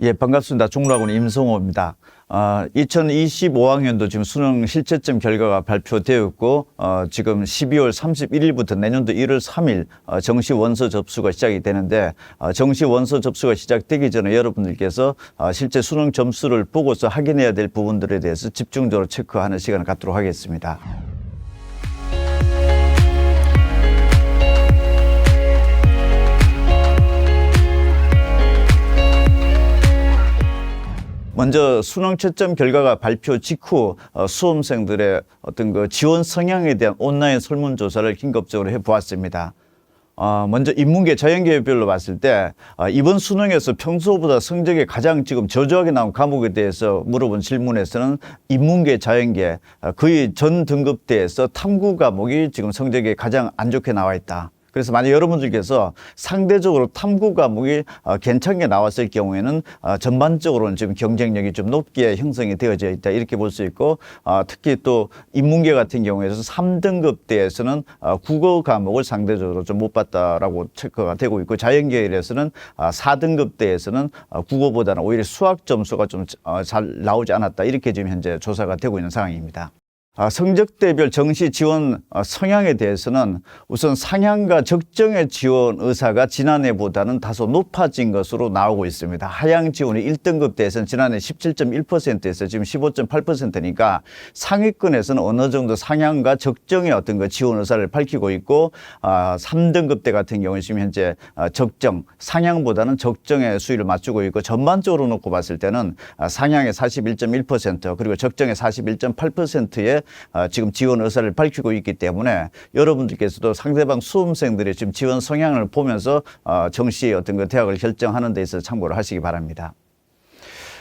예, 반갑습니다. 종로학원 임성호입니다. 2025학년도 지금 수능 실채점 결과가 발표되었고, 지금 12월 31일부터 내년도 1월 3일 정시 원서 접수가 시작이 되는데, 정시 원서 접수가 시작되기 전에 여러분들께서 실제 수능 점수를 보고서 확인해야 될 부분들에 대해서 집중적으로 체크하는 시간을 갖도록 하겠습니다. 먼저 수능 채점 결과가 발표 직후 수험생들의 어떤 그 지원 성향에 대한 온라인 설문조사를 긴급적으로 해보았습니다. 먼저 인문계, 자연계별로 봤을 때 이번 수능에서 평소보다 성적이 가장 지금 저조하게 나온 과목에 대해서 물어본 질문에서는 인문계, 자연계 거의 전 등급대에서 탐구 과목이 지금 성적이 가장 안 좋게 나와 있다. 그래서 만약 여러분들께서 상대적으로 탐구 과목이 괜찮게 나왔을 경우에는 전반적으로는 지금 경쟁력이 좀 높게 형성이 되어져 있다 이렇게 볼 수 있고, 특히 또 인문계 같은 경우에서 3등급대에서는 국어 과목을 상대적으로 좀 못 봤다라고 체크가 되고 있고, 자연계열에서는 4등급대에서는 국어보다는 오히려 수학 점수가 좀 잘 나오지 않았다 이렇게 지금 현재 조사가 되고 있는 상황입니다. 성적대별 정시 지원 성향에 대해서는 우선 상향과 적정의 지원 의사가 지난해보다는 다소 높아진 것으로 나오고 있습니다. 하향 지원이 1등급대에서는 지난해 17.1%에서 지금 15.8%니까 상위권에서는 어느 정도 상향과 적정의 어떤 그 지원 의사를 밝히고 있고, 3등급대 같은 경우는 지금 현재 적정, 상향보다는 적정의 수위를 맞추고 있고, 전반적으로 놓고 봤을 때는 상향의 41.1% 그리고 적정의 41.8%의 지금 지원 의사를 밝히고 있기 때문에 여러분들께서도 상대방 수험생들의 지금 지원 성향을 보면서 정시 어떤 그 대학을 결정하는 데 있어서 참고를 하시기 바랍니다.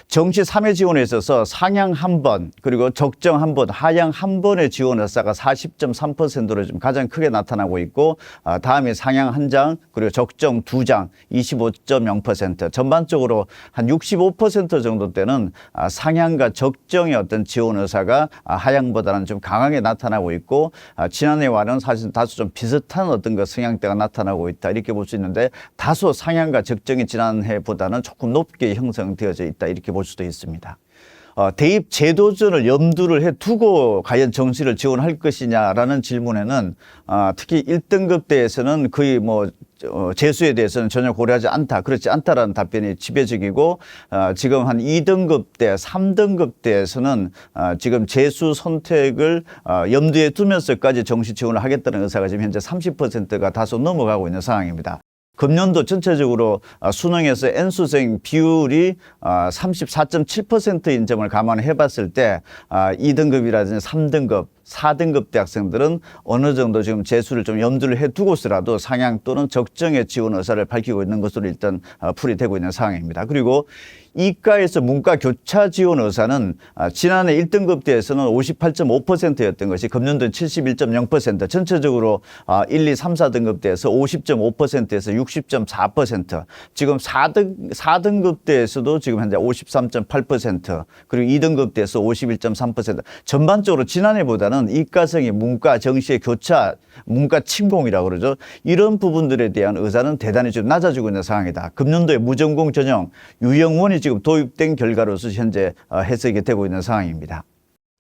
정시 3회 지원에 있어서 상향 1번, 그리고 적정 1번, 하향 1번의 지원 의사가 40.3%로 좀 가장 크게 나타나고 있고, 다음에 상향 1장, 그리고 적정 2장, 25.0%, 전반적으로 한 65% 정도 때는 상향과 적정의 어떤 지원 의사가 하향보다는 좀 강하게 나타나고 있고, 지난해와는 사실 다소 좀 비슷한 어떤 그 성향대가 나타나고 있다 이렇게 볼 수 있는데, 다소 상향과 적정이 지난해보다는 조금 높게 형성되어져 있다 이렇게 볼 수도 있습니다. 대입 제도전을 염두를 해 두고 과연 정시를 지원할 것이냐라는 질문에는 특히 1등급대에서는 거의 재수에 대해서는 전혀 고려하지 않다, 그렇지 않다라는 답변이 지배적이고, 지금 한 2등급대, 3등급대에서는 지금 재수 선택을 염두에 두면서까지 정시 지원을 하겠다는 의사가 지금 현재 30%가 다소 넘어가고 있는 상황입니다. 금년도 전체적으로 수능에서 N수생 비율이 34.7%인 점을 감안해 봤을 때 2등급이라든지 3등급, 4등급 대학생들은 어느 정도 지금 재수를 좀 염두를 해 두고서라도 상향 또는 적정의 지원 의사를 밝히고 있는 것으로 일단 풀이되고 있는 상황입니다. 그리고 이과에서 문과 교차 지원 의사는 지난해 1등급대에서는 58.5%였던 것이 금년도는 71.0%, 전체적으로 1, 2, 3, 4등급대에서 50.5%에서 60.4%, 지금 4등급대에서도 지금 현재 53.8%, 그리고 2등급대에서 51.3%, 전반적으로 지난해보다는 이과생이 문과 정시의 교차, 문과 침공이라고 그러죠. 이런 부분들에 대한 의사는 대단히 좀 낮아지고 있는 상황이다. 금년도에 무전공 전형 유형원이 지금 도입된 결과로서 현재 해석이 되고 있는 상황입니다.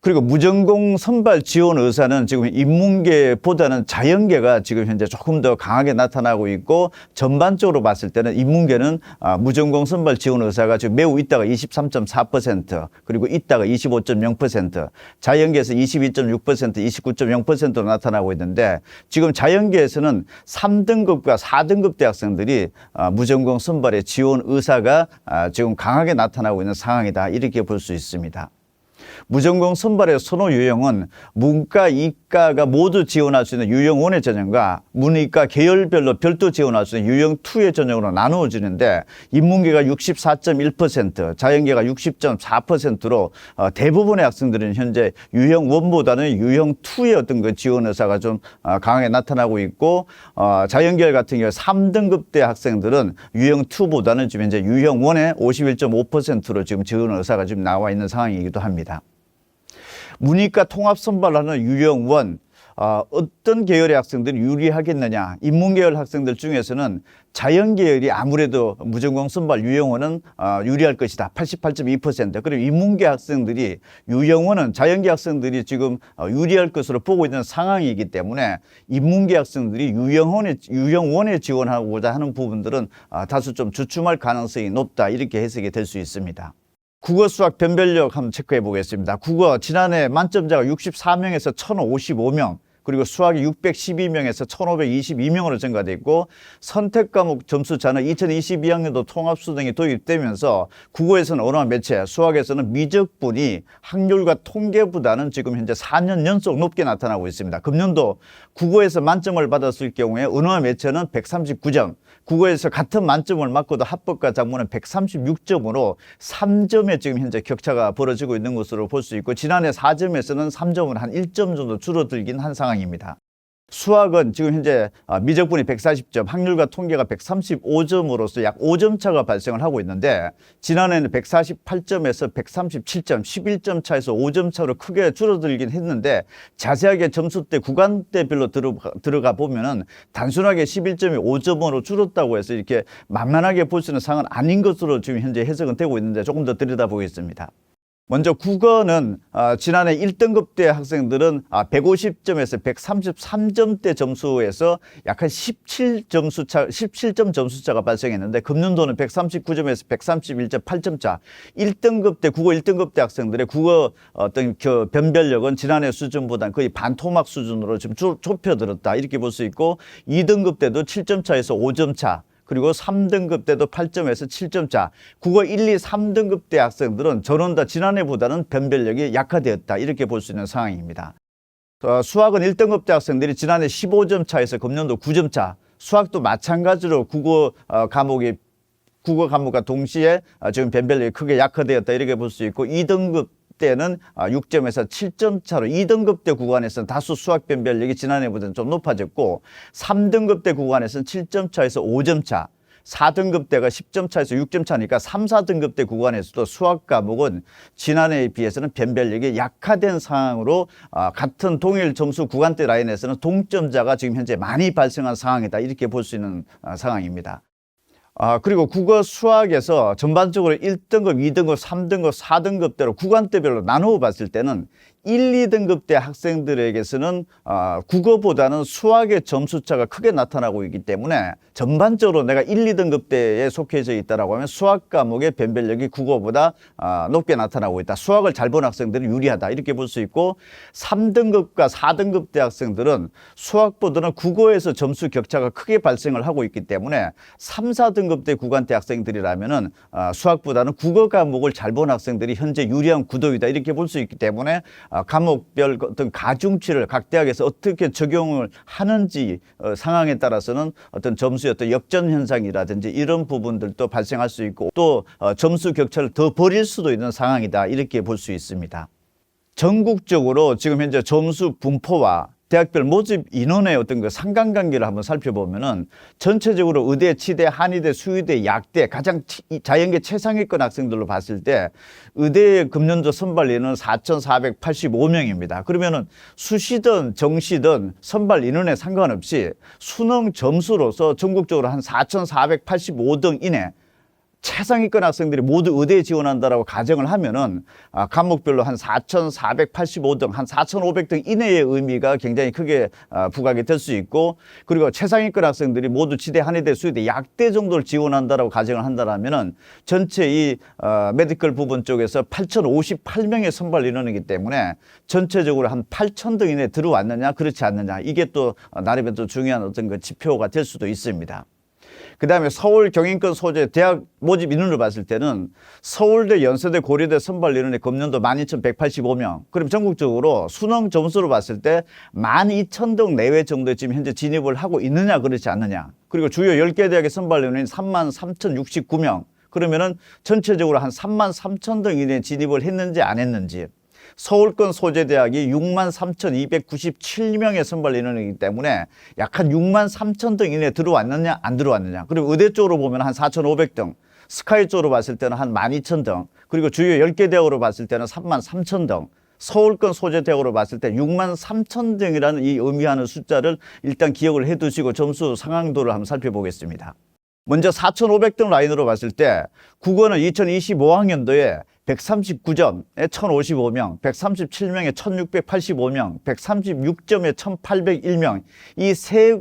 그리고 무전공 선발 지원 의사는 지금 인문계보다는 자연계가 지금 현재 조금 더 강하게 나타나고 있고, 전반적으로 봤을 때는 인문계는 무전공 선발 지원 의사가 지금 매우 있다가 23.4%, 그리고 있다가 25.0%, 자연계에서 22.6%, 29.0%로 나타나고 있는데, 지금 자연계에서는 3등급과 4등급 대학생들이 무전공 선발의 지원 의사가 지금 강하게 나타나고 있는 상황이다 이렇게 볼 수 있습니다. 무전공 선발의 선호 유형은 문과, 이과가 모두 지원할 수 있는 유형 1의 전형과 문이과 계열별로 별도 지원할 수 있는 유형 2의 전형으로 나누어지는데, 인문계가 64.1%, 자연계가 60.4%로 대부분의 학생들은 현재 유형 1보다는 유형 2의 어떤 그 지원 의사가 좀 강하게 나타나고 있고, 자연계열 같은 경우 3등급대 학생들은 유형 2보다는 지금 현재 유형 1의 51.5%로 지금 지원 의사가 지금 나와 있는 상황이기도 합니다. 문이과 통합 선발하는 유형 1, 어떤 계열의 학생들이 유리하겠느냐. 인문계열 학생들 중에서는 자연계열이 아무래도 무전공 선발 유영원은 유리할 것이다. 88.2%. 그리고 인문계 학생들이 유영원은 자연계 학생들이 지금 유리할 것으로 보고 있는 상황이기 때문에 인문계 학생들이 유영원에 지원하고자 하는 부분들은 다소 좀 주춤할 가능성이 높다. 이렇게 해석이 될 수 있습니다. 국어 수학 변별력 한번 체크해 보겠습니다. 국어 지난해 만점자가 64명에서 1055명, 그리고 수학이 612명에서 1522명으로 증가됐고, 선택 과목 점수차는 2022학년도 통합수능이 도입되면서 국어에서는 언어와 매체, 수학에서는 미적분이 확률과 통계보다는 지금 현재 4년 연속 높게 나타나고 있습니다. 금년도 국어에서 만점을 받았을 경우에 언어와 매체는 139점, 국어에서 같은 만점을 맞고도 합법과 작문은 136점으로 3점의 지금 현재 격차가 벌어지고 있는 것으로 볼 수 있고, 지난해 4점에서는 3점은 한 1점 정도 줄어들긴 한 상황입니다. 수학은 지금 현재 미적분이 140점, 확률과 통계가 135점으로서 약 5점 차가 발생을 하고 있는데, 지난해는 148점에서 137점, 11점 차에서 5점 차로 크게 줄어들긴 했는데, 자세하게 점수대 구간대별로 들어가 보면은 단순하게 11점이 5점으로 줄었다고 해서 이렇게 만만하게 볼 수 있는 상황은 아닌 것으로 지금 현재 해석은 되고 있는데, 조금 더 들여다보겠습니다. 먼저 국어는 지난해 1등급대 학생들은 150점에서 133점대 점수에서 약 한 17점 점수차가 발생했는데, 금년도는 139점에서 131.8점 차. 1등급대 국어 1등급대 학생들의 국어 어떤 변별력은 지난해 수준보다는 거의 반토막 수준으로 지금 좁혀들었다. 이렇게 볼 수 있고, 2등급대도 7점 차에서 5점 차. 그리고 3등급 때도 8점에서 7점 차. 국어 1, 2, 3등급 대 학생들은 전원 다 지난해보다는 변별력이 약화되었다. 이렇게 볼 수 있는 상황입니다. 수학은 1등급 대 학생들이 지난해 15점 차에서 금년도 9점 차. 수학도 마찬가지로 국어 과목과 동시에 지금 변별력이 크게 약화되었다. 이렇게 볼 수 있고, 2등급 때는 6점에서 7점 차로 2등급 대 구간에서는 다수 수학 변별력이 지난해보다는 좀 높아졌고, 3등급 대 구간에서는 7점 차에서 5점 차, 4등급 대가 10점 차에서 6점 차니까 3, 4등급 대 구간에서도 수학 과목은 지난해에 비해서는 변별력이 약화된 상황으로 같은 동일 점수 구간대 라인에서는 동점자가 지금 현재 많이 발생한 상황이다. 이렇게 볼 수 있는 상황입니다. 그리고 국어 수학에서 전반적으로 1등급, 2등급, 3등급, 4등급대로 구간대별로 나누어 봤을 때는 1, 2등급대 학생들에게서는 국어보다는 수학의 점수차가 크게 나타나고 있기 때문에 전반적으로 내가 1, 2등급대에 속해져 있다고 하면 수학 과목의 변별력이 국어보다 높게 나타나고 있다. 수학을 잘 본 학생들은 유리하다. 이렇게 볼 수 있고, 3등급과 4등급대 학생들은 수학보다는 국어에서 점수 격차가 크게 발생을 하고 있기 때문에 3, 4등급대 구간대 학생들이라면은 수학보다는 국어 과목을 잘 본 학생들이 현재 유리한 구도이다. 이렇게 볼 수 있기 때문에 과목별 어떤 가중치를 각 대학에서 어떻게 적용을 하는지 상황에 따라서는 어떤 점수의 어떤 역전 현상이라든지 이런 부분들도 발생할 수 있고, 또 점수 격차를 더 벌일 수도 있는 상황이다. 이렇게 볼 수 있습니다. 전국적으로 지금 현재 점수 분포와 대학별 모집 인원의 어떤 그 상관관계를 한번 살펴보면은 전체적으로 의대, 치대, 한의대, 수의대, 약대 가장 자연계 최상위권 학생들로 봤을 때 의대 금년도 선발 인원은 4,485명입니다. 그러면은 수시든 정시든 선발 인원에 상관없이 수능 점수로서 전국적으로 한 4,485등 이내 최상위권 학생들이 모두 의대에 지원한다라고 가정을 하면은 과목별로 한 4,485등, 한 4,500등 이내의 의미가 굉장히 크게 부각이 될 수 있고, 그리고 최상위권 학생들이 모두 치대, 한의대, 수의대, 약대 정도를 지원한다라고 가정을 한다라면은 전체 이 메디컬 부분 쪽에서 8,058명의 선발 인원이기 때문에 전체적으로 한 8,000등 이내에 들어왔느냐, 그렇지 않느냐, 이게 또 나름의 또 중요한 어떤 그 지표가 될 수도 있습니다. 그 다음에 서울 경인권 소재 대학 모집 인원을 봤을 때는 서울대, 연세대, 고려대 선발 인원이 금년도 12,185명. 그럼 전국적으로 수능 점수로 봤을 때 12,000등 내외 정도에 지금 현재 진입을 하고 있느냐, 그렇지 않느냐. 그리고 주요 10개 대학의 선발 인원이 33,069명. 그러면은 전체적으로 한 33,000등 이내에 진입을 했는지 안 했는지. 서울권 소재대학이 63,297명의 선발 인원이기 때문에 약 한 63,000등 이내에 들어왔느냐 안 들어왔느냐. 그리고 의대 쪽으로 보면 한 4,500등, 스카이 쪽으로 봤을 때는 한 12,000등, 그리고 주요 10개 대학으로 봤을 때는 33,000등, 서울권 소재 대학으로 봤을 때 6만 3천 등이라는 이 의미하는 숫자를 일단 기억을 해 두시고 점수 상황도를 한번 살펴보겠습니다. 먼저 4,500등 라인으로 봤을 때 국어는 2025학년도에 139점에 1,055명, 137명에 1,685명, 136점에 1,801명 이 세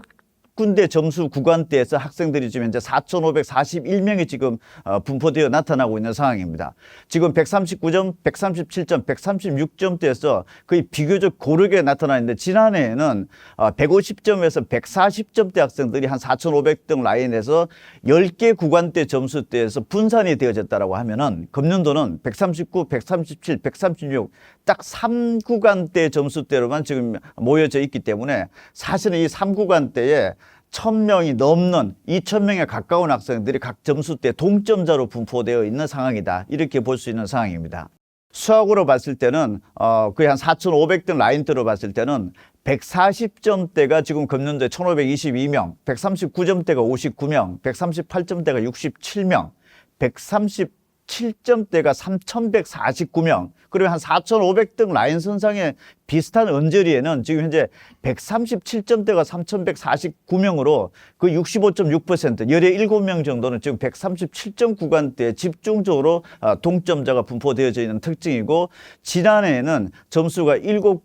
군데 점수 구간대에서 학생들이 지금 현재 4,541명이 지금 분포되어 나타나고 있는 상황입니다. 지금 139점, 137점, 136점대에서 거의 비교적 고르게 나타나 있는데 지난해에는 150점에서 140점대 학생들이 한 4,500등 라인에서 10개 구간대 점수대에서 분산이 되어졌다고 하면은 금년도는 139, 137, 136 딱 3구간대 점수대로만 지금 모여져 있기 때문에 사실은 이 3구간대에 1,000명이 넘는 2,000명에 가까운 학생들이 각 점수대 동점자로 분포되어 있는 상황이다. 이렇게 볼 수 있는 상황입니다. 수학으로 봤을 때는 거의 한 4,500등 라인대로 봤을 때는 140점대가 지금 금년도에 1,522명, 139점대가 59명, 138점대가 67명, 137점대가 3,149명, 그리고 한 4,500등 라인 선상에 비슷한 언저리에는 지금 현재 137점대가 3,149명으로 그 65.6%, 17명 정도는 지금 137점 구간대에 집중적으로 동점자가 분포되어져 있는 특징이고, 지난해에는 점수가 7개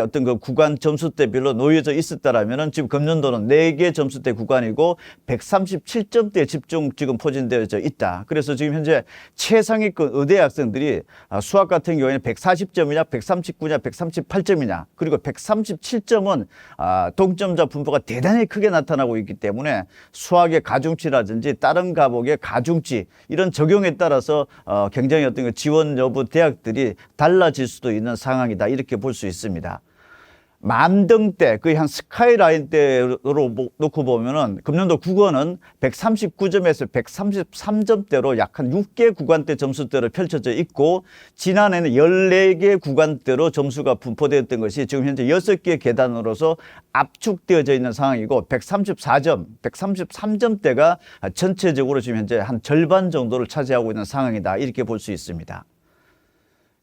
어떤 그 구간 점수대별로 놓여져 있었다라면은 지금 금년도는 4개 점수대 구간이고 137점대에 집중 지금 포진되어져 있다. 그래서 지금 현재 최상위권 의대 학생들이 수학 같은 경우에는 140점이냐, 139냐, 138점이냐, 그리고 137점은 동점자 분포가 대단히 크게 나타나고 있기 때문에 수학의 가중치라든지 다른 과목의 가중치 이런 적용에 따라서 굉장히 어떤 그 지원 여부 대학들이 달라질 수도 있는 상황이다. 이렇게 볼 수 있습니다. 만등대, 거의 한 스카이라인대로 놓고 보면은 금년도 국어는 139점에서 133점대로 약 한 6개 구간대 점수대로 펼쳐져 있고, 지난해는 14개 구간대로 점수가 분포되었던 것이 지금 현재 6개 계단으로서 압축되어져 있는 상황이고, 134점, 133점대가 전체적으로 지금 현재 한 절반 정도를 차지하고 있는 상황이다. 이렇게 볼 수 있습니다.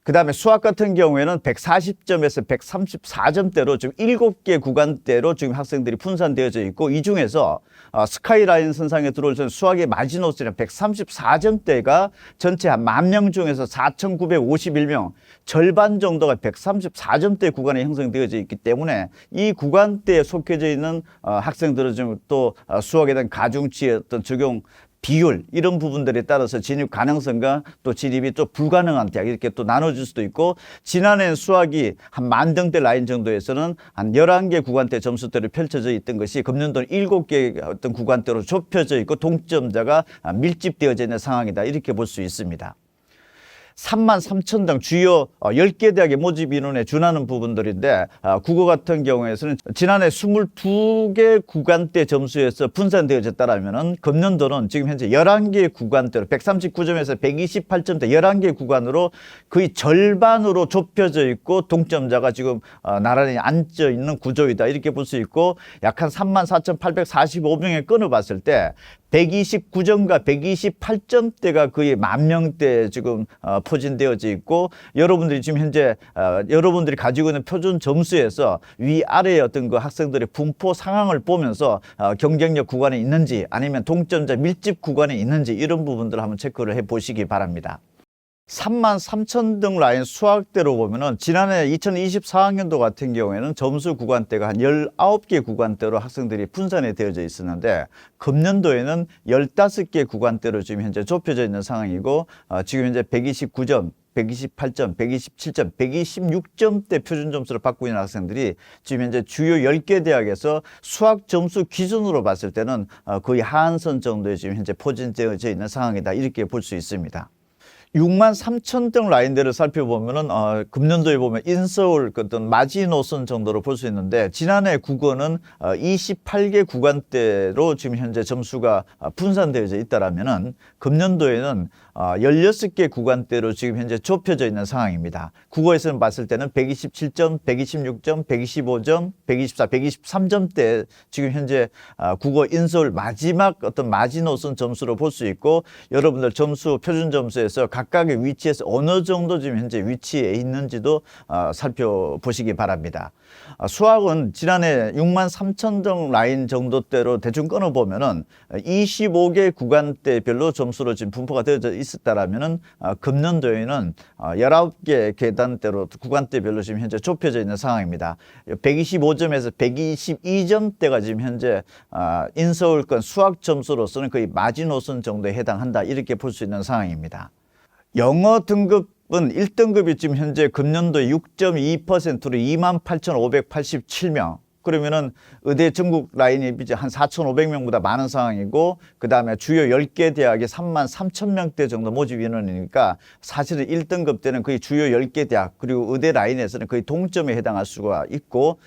그 다음에 수학 같은 경우에는 140점에서 134점대로 지금 7개 구간대로 지금 학생들이 분산되어져 있고, 이 중에서 스카이라인 선상에 들어올 때 수학의 마지노선이 134점대가 전체 한 10,000명 중에서 4,951명, 절반 정도가 134점대 구간에 형성되어져 있기 때문에 이 구간대에 속해져 있는 학생들은 지금 또 수학에 대한 가중치의 어떤 적용 비율 이런 부분들에 따라서 진입 가능성과 또 진입이 또 불가능한 대학 이렇게 또 나눠질 수도 있고, 지난해 수학이 한 만등대 라인 정도에서는 한 11개 구간대 점수대로 펼쳐져 있던 것이 금년도는 7개 어떤 구간대로 좁혀져 있고 동점자가 밀집되어져 있는 상황이다. 이렇게 볼 수 있습니다. 33,000등 주요 10개 대학의 모집 인원에 준하는 부분들인데, 국어 같은 경우에서는 지난해 22개 구간대 점수에서 분산되어졌다라면은 금년도는 지금 현재 11개 구간대로 139점에서 128점대 11개 구간으로 거의 절반으로 좁혀져 있고 동점자가 지금 나란히 앉아 있는 구조이다. 이렇게 볼 수 있고, 약 한 34,845명에 끊어봤을 때 129점과 128점대가 거의 10,000명대 지금 포진되어져 있고, 여러분들이 지금 현재 여러분들이 가지고 있는 표준 점수에서 위아래의 어떤 그 학생들의 분포 상황을 보면서 경쟁력 구간에 있는지 아니면 동점자 밀집 구간에 있는지 이런 부분들을 한번 체크를 해 보시기 바랍니다. 33,000등 라인 수학대로 보면은 지난해 2024학년도 같은 경우에는 점수 구간대가 한 19개 구간대로 학생들이 분산이 되어져 있었는데, 금년도에는 15개 구간대로 지금 현재 좁혀져 있는 상황이고, 지금 현재 129점, 128점, 127점, 126점대 표준 점수를 받고 있는 학생들이 지금 현재 주요 10개 대학에서 수학 점수 기준으로 봤을 때는 거의 하한선 정도에 지금 현재 포진되어져 있는 상황이다. 이렇게 볼 수 있습니다. 6만 3,000등 라인대를 살펴보면은 금년도에 보면 인서울 어떤 마지노선 정도로 볼 수 있는데, 지난해 국어는 28개 구간대로 지금 현재 점수가 분산되어져 있다라면은 금년도에는 16개 구간대로 지금 현재 좁혀져 있는 상황입니다. 국어에서는 봤을 때는 127점, 126점, 125점, 124, 123점대 지금 현재 국어 인서울 마지막 어떤 마지노선 점수로 볼 수 있고, 여러분들 점수 표준 점수에서 각각의 위치에서 어느 정도 지금 현재 위치에 있는지도 살펴보시기 바랍니다. 수학은 지난해 63,000점 라인 정도대로 대충 끊어보면은 25개 구간대별로 점수로 지금 분포가 되어져 있었다라면은 금년도에는 19개 계단대로 구간대별로 지금 현재 좁혀져 있는 상황입니다. 125점에서 122점대가 지금 현재 인서울권 수학 점수로서는 거의 마지노선 정도에 해당한다, 이렇게 볼 수 있는 상황입니다. 영어 등급은 1등급이 지금 현재 금년도 6.2%로 28,587명. 그러면은 의대 전국 라인이 이제 한 4,500명보다 많은 상황이고, 그 다음에 주요 10개 대학에 33,000명대 정도 모집 인원이니까 사실은 1등급 때는 거의 주요 10개 대학, 그리고 의대 라인에서는 거의 동점에 해당할 수가 있고,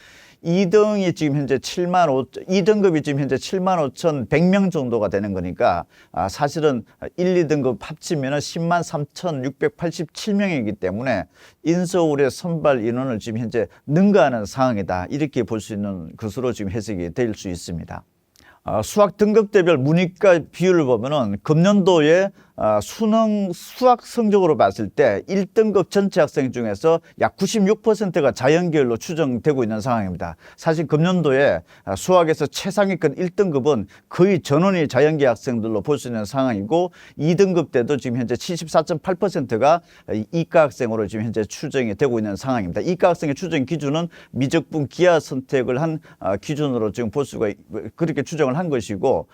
2등이 지금 현재 2등급이 지금 현재 75,100명 정도가 되는 거니까 사실은 1, 2등급 합치면 103,687명이기 때문에 인서울의 선발 인원을 지금 현재 능가하는 상황이다, 이렇게 볼 수 있는 것으로 지금 해석이 될 수 있습니다. 수학 등급대별 문이과 비율을 보면은 금년도에 수학 성적으로 봤을 때 1등급 전체 학생 중에서 약 96%가 자연계열로 추정되고 있는 상황입니다. 사실 금년도에 수학에서 최상위권 1등급은 거의 전원이 자연계 학생들로 볼 수 있는 상황이고, 2등급 때도 지금 현재 74.8%가 이과 학생으로 지금 현재 추정이 되고 있는 상황입니다. 이과 학생의 추정 기준은 미적분 기하 선택을 한 기준으로 지금 볼 수가, 그렇게 추정을 한 것이고,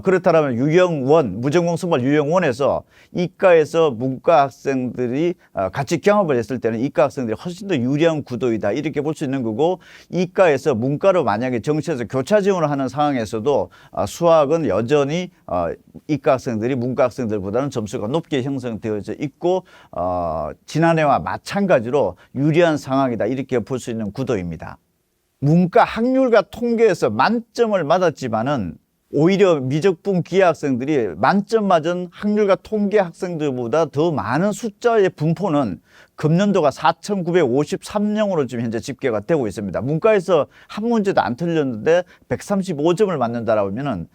그렇다면 유형원, 무전공 선발 유형원에서 이과에서 문과 학생들이 같이 경합을 했을 때는 이과 학생들이 훨씬 더 유리한 구도이다, 이렇게 볼 수 있는 거고, 이과에서 문과로 만약에 정시에서 교차 지원을 하는 상황에서도 수학은 여전히 이과 학생들이 문과 학생들보다는 점수가 높게 형성되어져 있고, 지난해와 마찬가지로 유리한 상황이다, 이렇게 볼 수 있는 구도입니다. 문과 학률과 통계에서 만점을 받았지만은 오히려 미적분 기하 학생들이 만점 맞은 학률과 통계 학생들보다 더 많은 숫자의 분포는 금년도가 4,953명으로 지금 현재 집계가 되고 있습니다. 문과에서 한 문제도 안 틀렸는데 135점을 맞는다라고 하면은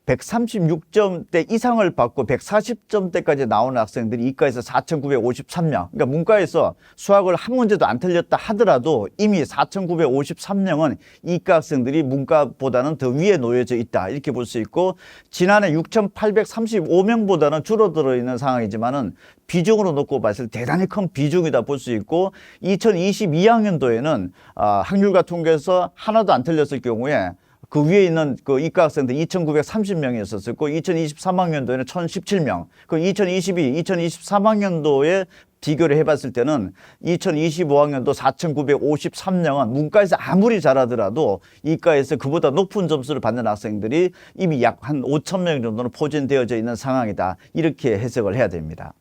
136점대 이상을 받고 140점대까지 나오는 학생들이 이과에서 4,953명. 그러니까 문과에서 수학을 한 문제도 안 틀렸다 하더라도 이미 4,953명은 이과 학생들이 문과보다는 더 위에 놓여져 있다, 이렇게 볼 수 있고, 지난해 6,835명보다는 줄어들어 있는 상황이지만은 비중으로 놓고 봤을 때 대단히 큰 비중이다 볼 수 있고, 2022학년도에는 학률과 통계에서 하나도 안 틀렸을 경우에 그 위에 있는 그 이과 학생들 2,930명이 있었고, 2023학년도에는 1,017명, 그 2023학년도에 비교를 해봤을 때는 2025학년도 4,953명은 문과에서 아무리 잘하더라도 이과에서 그보다 높은 점수를 받는 학생들이 이미 약 한 5,000명 정도는 포진되어져 있는 상황이다, 이렇게 해석을 해야 됩니다.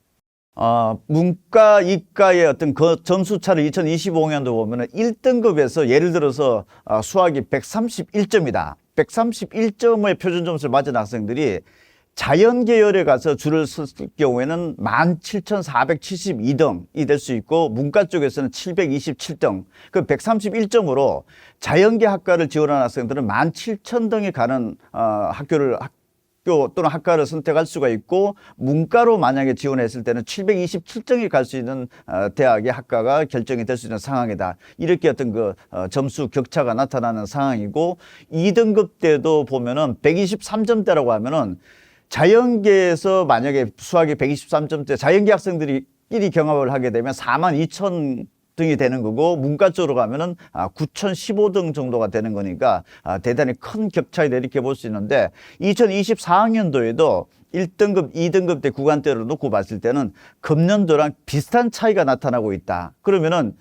문과, 이과의 어떤 그 점수차를 2025년도 보면은 1등급에서 예를 들어서 수학이 131점이다. 131점의 표준 점수를 맞은 학생들이 자연 계열에 가서 줄을 섰을 경우에는 17,472등이 될 수 있고, 문과 쪽에서는 727등. 그 131점으로 자연계 학과를 지원하는 학생들은 17,000등이 가는 학교 또는 학과를 선택할 수가 있고, 문과로 만약에 지원했을 때는 727등이 갈 수 있는 대학의 학과가 결정이 될 수 있는 상황이다, 이렇게 어떤 그 점수 격차가 나타나는 상황이고, 2등급 때도 보면은 123점대라고 하면은 자연계에서 만약에 수학이 123점대, 자연계 학생들이 끼리 경합을 하게 되면 42,000 등이 되는 거고, 문과 쪽으로 가면은 9,015등 정도가 되는 거니까 대단히 큰 격차이다, 이렇게 볼 수 있는데, 2024학년도에도 1등급, 2등급 때 구간대로 놓고 봤을 때는 금년도랑 비슷한 차이가 나타나고 있다. 그러면은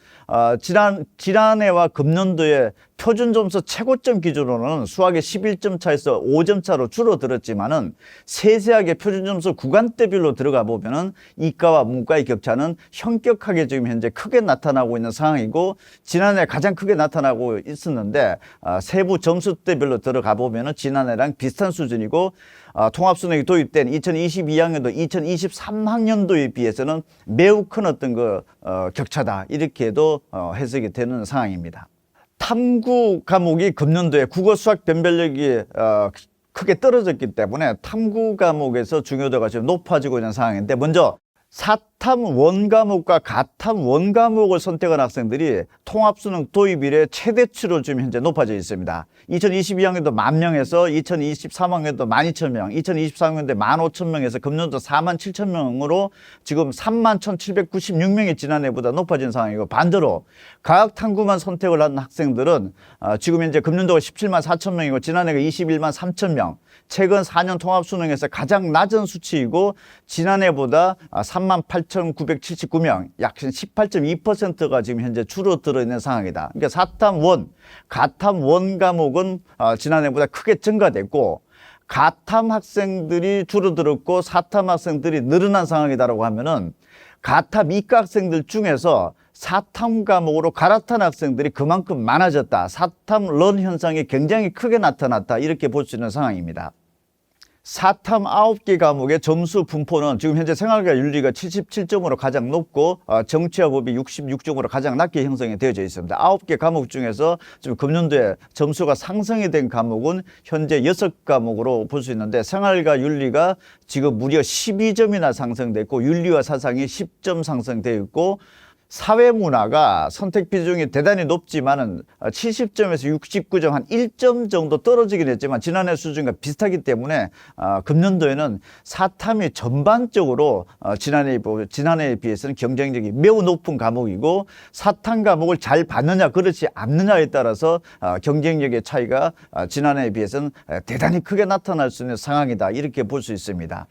지난해와 금년도에 표준 점수 최고점 기준으로는 수학의 11점 차에서 5점 차로 줄어들었지만은 세세하게 표준 점수 구간대별로 들어가 보면은 이과와 문과의 격차는 현격하게 지금 현재 크게 나타나고 있는 상황이고, 지난해 가장 크게 나타나고 있었는데 세부 점수대별로 들어가 보면은 지난해랑 비슷한 수준이고, 통합수능이 도입된 2022학년도, 2023학년도에 비해서는 매우 큰 어떤 격차다. 이렇게도 해석이 되는 상황입니다. 탐구 과목이 금년도에 국어, 수학 변별력이 크게 떨어졌기 때문에 탐구 과목에서 중요도가 지금 높아지고 있는 상황인데, 먼저 사탐 원과목과 가탐 원과목을 선택한 학생들이 통합수능 도입 이래 최대치로 지금 현재 높아져 있습니다. 2022학년도 10,000명에서 2023학년도 12,000명, 2024학년도 15,000명에서 금년도 47,000명으로 지금 31,796명이 지난해보다 높아진 상황이고, 반대로 과학탐구만 선택을 한 학생들은 지금 현재 금년도가 174,000명이고 지난해가 213,000명, 최근 4년 통합수능에서 가장 낮은 수치이고 지난해보다 38,979명, 약 18.2%가 지금 현재 줄어들어 있는 상황이다. 그러니까 사탐 원, 가탐 원 과목은 지난해보다 크게 증가됐고, 가탐 학생들이 줄어들었고 사탐 학생들이 늘어난 상황이다라고 하면은 가탐 이과 학생들 중에서 사탐 과목으로 갈아탄 학생들이 그만큼 많아졌다. 사탐 런 현상이 굉장히 크게 나타났다. 이렇게 볼 수 있는 상황입니다. 사탐 9개 과목의 점수 분포는 지금 현재 생활과 윤리가 77점으로 가장 높고 정치와 법이 66점으로 가장 낮게 형성이 되어져 있습니다. 9개 과목 중에서 지금 금년도에 점수가 상승이 된 과목은 현재 6과목으로 볼 수 있는데, 생활과 윤리가 지금 무려 12점이나 상승됐고 윤리와 사상이 10점 상승되어 있고, 사회문화가 선택 비중이 대단히 높지만은 70점에서 69점, 한 1점 정도 떨어지긴 했지만 지난해 수준과 비슷하기 때문에 금년도에는 사탐이 전반적으로 지난해에 비해서는 경쟁력이 매우 높은 과목이고, 사탐 과목을 잘 받느냐 그렇지 않느냐에 따라서 경쟁력의 차이가 지난해에 비해서는 대단히 크게 나타날 수 있는 상황이다. 이렇게 볼 수 있습니다.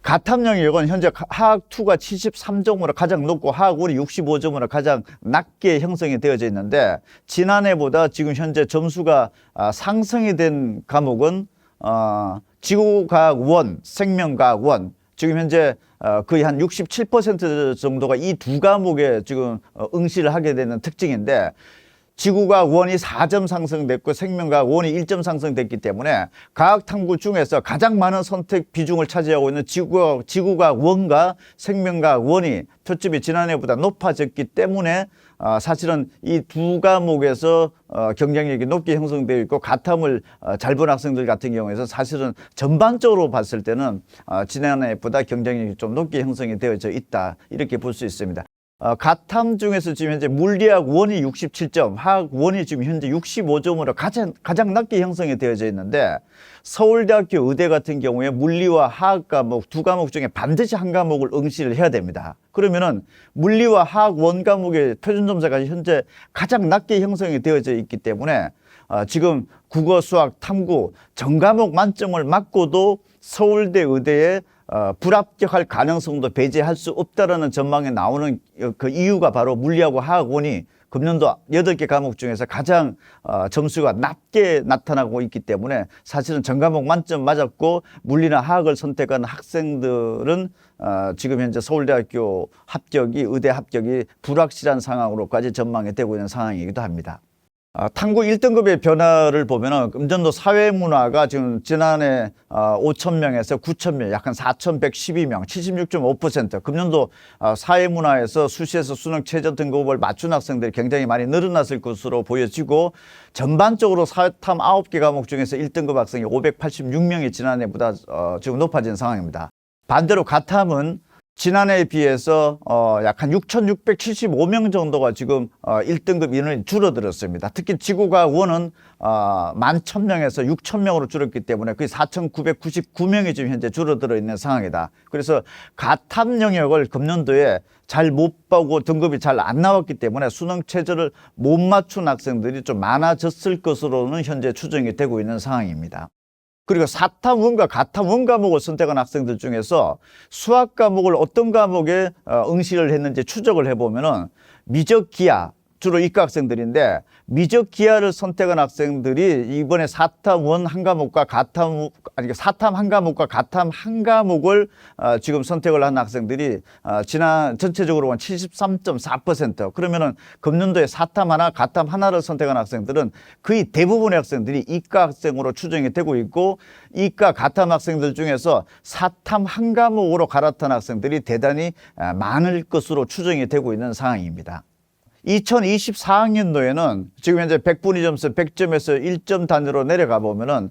가탐 영역은 현재 화학 2가 73점으로 가장 높고 화학 1이 65점으로 가장 낮게 형성이 되어져 있는데, 지난해보다 지금 현재 점수가 상승이 된 과목은 지구과학 1, 생명과학 1, 지금 현재 거의 한 67% 정도가 이 두 과목에 지금 응시를 하게 되는 특징인데, 지구과학 1이 4점 상승됐고 생명과학 1이 1점 상승됐기 때문에 과학탐구 중에서 가장 많은 선택 비중을 차지하고 있는 지구과학 1과 생명과학 1이 표점이 지난해보다 높아졌기 때문에 사실은 이 두 과목에서 경쟁력이 높게 형성되어 있고, 가탐을 잘 본 학생들 같은 경우에는 사실은 전반적으로 봤을 때는 지난해보다 경쟁력이 좀 높게 형성이 되어져 있다. 이렇게 볼 수 있습니다. 가탐 중에서 지금 현재 물리학 1이 67점, 화학 1이 지금 현재 65점으로 가장 낮게 형성이 되어져 있는데, 서울대학교 의대 같은 경우에 물리와 화학 과목 두 과목 중에 반드시 한 과목을 응시를 해야 됩니다. 그러면은 물리와 화학 1 과목의 표준점수가 현재 가장 낮게 형성이 되어져 있기 때문에 지금 국어, 수학, 탐구 전 과목 만점을 맞고도 서울대 의대에 불합격할 가능성도 배제할 수 없다라는 전망에 나오는 그 이유가 바로 물리하고 화학 1이 금년도 8개 과목 중에서 가장 점수가 낮게 나타나고 있기 때문에 사실은 전 과목 만점 맞았고 물리나 화학을 선택한 학생들은 지금 현재 서울대학교 합격이, 의대 합격이 불확실한 상황으로까지 전망이 되고 있는 상황이기도 합니다. 탐구 1등급의 변화를 보면은 금년도 사회문화가 지금 지난해 5,000명에서 9,000명, 약 한 4,112명, 76.5%. 금년도 사회문화에서 수시에서 수능 최저 등급을 맞춘 학생들이 굉장히 많이 늘어났을 것으로 보여지고, 전반적으로 사회탐 9개 과목 중에서 1등급 학생이 586명이 지난해보다 지금 높아진 상황입니다. 반대로 가탐은 지난해에 비해서 약 한 6,675명 정도가 지금 1등급 인원이 줄어들었습니다. 특히 지구과학 1은 11,000명에서 6,000명으로 줄었기 때문에 거의 4,999명이 지금 현재 줄어들어 있는 상황이다. 그래서 가탐 영역을 금년도에 잘 못 보고 등급이 잘 안 나왔기 때문에 수능 최저를 못 맞춘 학생들이 좀 많아졌을 것으로는 현재 추정이 되고 있는 상황입니다. 그리고 사탐원과 가탐원 과목을 선택한 학생들 중에서 수학 과목을 어떤 과목에 응시를 했는지 추적을 해보면은 미적 기하, 주로 이과 학생들인데 미적 기하를 선택한 학생들이 이번에 사탐1 한 과목과 사탐 한 과목과 가탐 한 과목을 지금 선택을 한 학생들이 지난 전체적으로 한 73.4%. 그러면은 금년도에 사탐 하나, 가탐 하나를 선택한 학생들은 거의 대부분의 학생들이 이과 학생으로 추정이 되고 있고, 이과 가탐 학생들 중에서 사탐 한 과목으로 갈아탄 학생들이 대단히 많을 것으로 추정이 되고 있는 상황입니다. 2024학년도에는 지금 현재 100분위 점수 100점에서 1점 단위로 내려가 보면은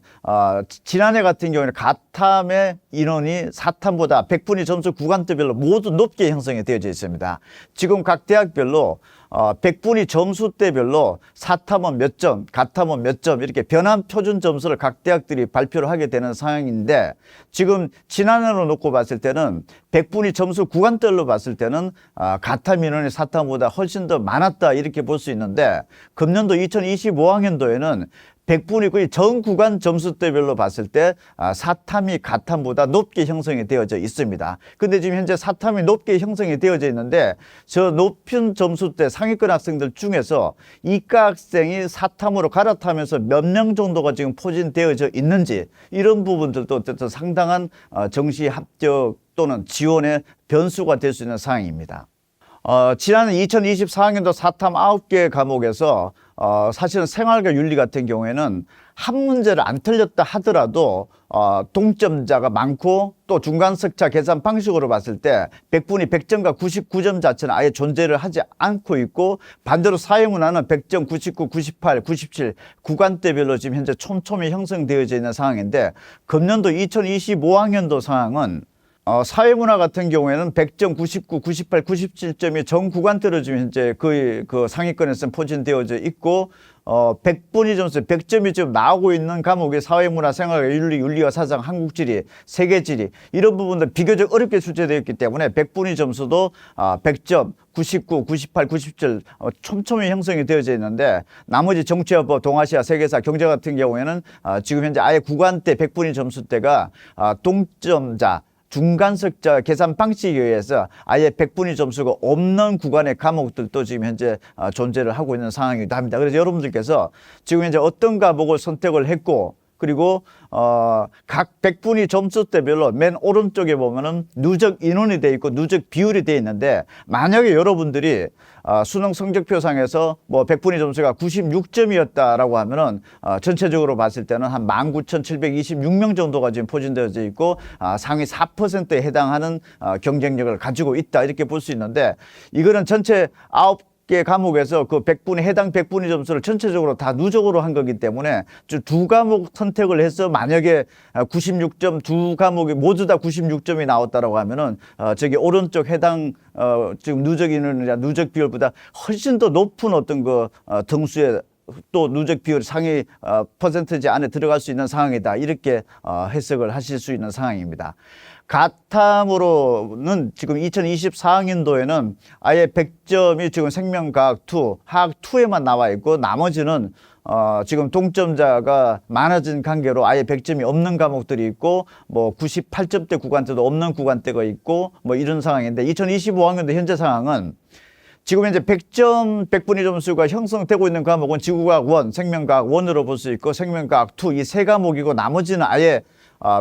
지난해 같은 경우에는 가탐의 인원이 사탐보다 100분위 점수 구간대별로 모두 높게 형성이 되어져 있습니다. 지금 각 대학별로 100분위 점수대별로 사탐은 몇 점, 가탐은 몇 점 이렇게 변환 표준 점수를 각 대학들이 발표를 하게 되는 상황인데, 지금 지난해로 놓고 봤을 때는 100분위 점수 구간별로 봤을 때는 가탐 인원이 사탐보다 훨씬 더 많았다 이렇게 볼 수 있는데, 금년도 2025학년도에는 100분위 거의 전 구간 점수대별로 봤을 때 사탐이 가탐보다 높게 형성이 되어져 있습니다. 근데 지금 현재 사탐이 높게 형성이 되어져 있는데, 저 높은 점수대 상위권 학생들 중에서 이과 학생이 사탐으로 갈아타면서 몇 명 정도가 지금 포진되어져 있는지, 이런 부분들도 어쨌든 상당한 정시 합격 또는 지원의 변수가 될 수 있는 상황입니다. 지난 2024학년도 사탐 9개 과목에서 사실은 생활과 윤리 같은 경우에는 한 문제를 안 틀렸다 하더라도 동점자가 많고, 또 중간석차 계산 방식으로 봤을 때 100분위 100점과 99점 자체는 아예 존재를 하지 않고 있고, 반대로 사회문화는 100점, 99, 98, 97 구간대별로 지금 현재 촘촘히 형성되어져 있는 상황인데, 금년도 2025학년도 상황은 사회문화 같은 경우에는 100점, 99, 98, 97점이 전 구간대로 지금 현재 거의 그 상위권에서 포진되어져 있고, 100분위 점수 100점이 지금 나오고 있는 과목이 사회문화, 생활, 윤리, 윤리와 사상, 한국지리, 세계지리, 이런 부분들 비교적 어렵게 출제되어 있기 때문에 100분위 점수도 100점, 99, 98, 97 촘촘히 형성이 되어져 있는데, 나머지 정치화법, 동아시아, 세계사, 경제 같은 경우에는 지금 현재 아예 구간대 100분위 점수대가 동점자, 중간석자 계산 방식에 의해서 아예 100분위 점수가 없는 구간의 과목들도 지금 현재 존재를 하고 있는 상황이기도 합니다. 그래서 여러분들께서 지금 현재 어떤 과목을 선택을 했고, 그리고 각 100분위 점수대별로 맨 오른쪽에 보면은 누적 인원이 돼 있고 누적 비율이 돼 있는데, 만약에 여러분들이 수능 성적표상에서 뭐 100분위 점수가 96점이었다라고 하면은 전체적으로 봤을 때는 한 19,726명 정도가 지금 포진되어져 있고 상위 4%에 해당하는 경쟁력을 가지고 있다 이렇게 볼 수 있는데, 이거는 전체 9개 과목에서 그 100분위 해당 100분위 점수를 전체적으로 다 누적으로 한 거기 때문에 두 과목 선택을 해서 만약에 96점 두 과목이 모두 다 96점이 나왔다라고 하면은 저기 오른쪽 해당 지금 누적 인원이나 누적 비율보다 훨씬 더 높은 어떤 그 등수의 또 누적 비율 상위 퍼센트지 안에 들어갈 수 있는 상황이다 이렇게 해석을 하실 수 있는 상황입니다. 가탐으로는 지금 2024학년도에는 아예 100점이 지금 생명과학2, 화학2에만 나와 있고, 나머지는 지금 동점자가 많아진 관계로 아예 100점이 없는 과목들이 있고, 뭐 98점대 구간대도 없는 구간대가 있고, 뭐 이런 상황인데, 2025학년도 현재 상황은 지금 현재 100점 100분위 점수가 형성되고 있는 과목은 지구과학 1, 생명과학 1으로 볼 수 있고, 생명과학 2 이 세 과목이고, 나머지는 아예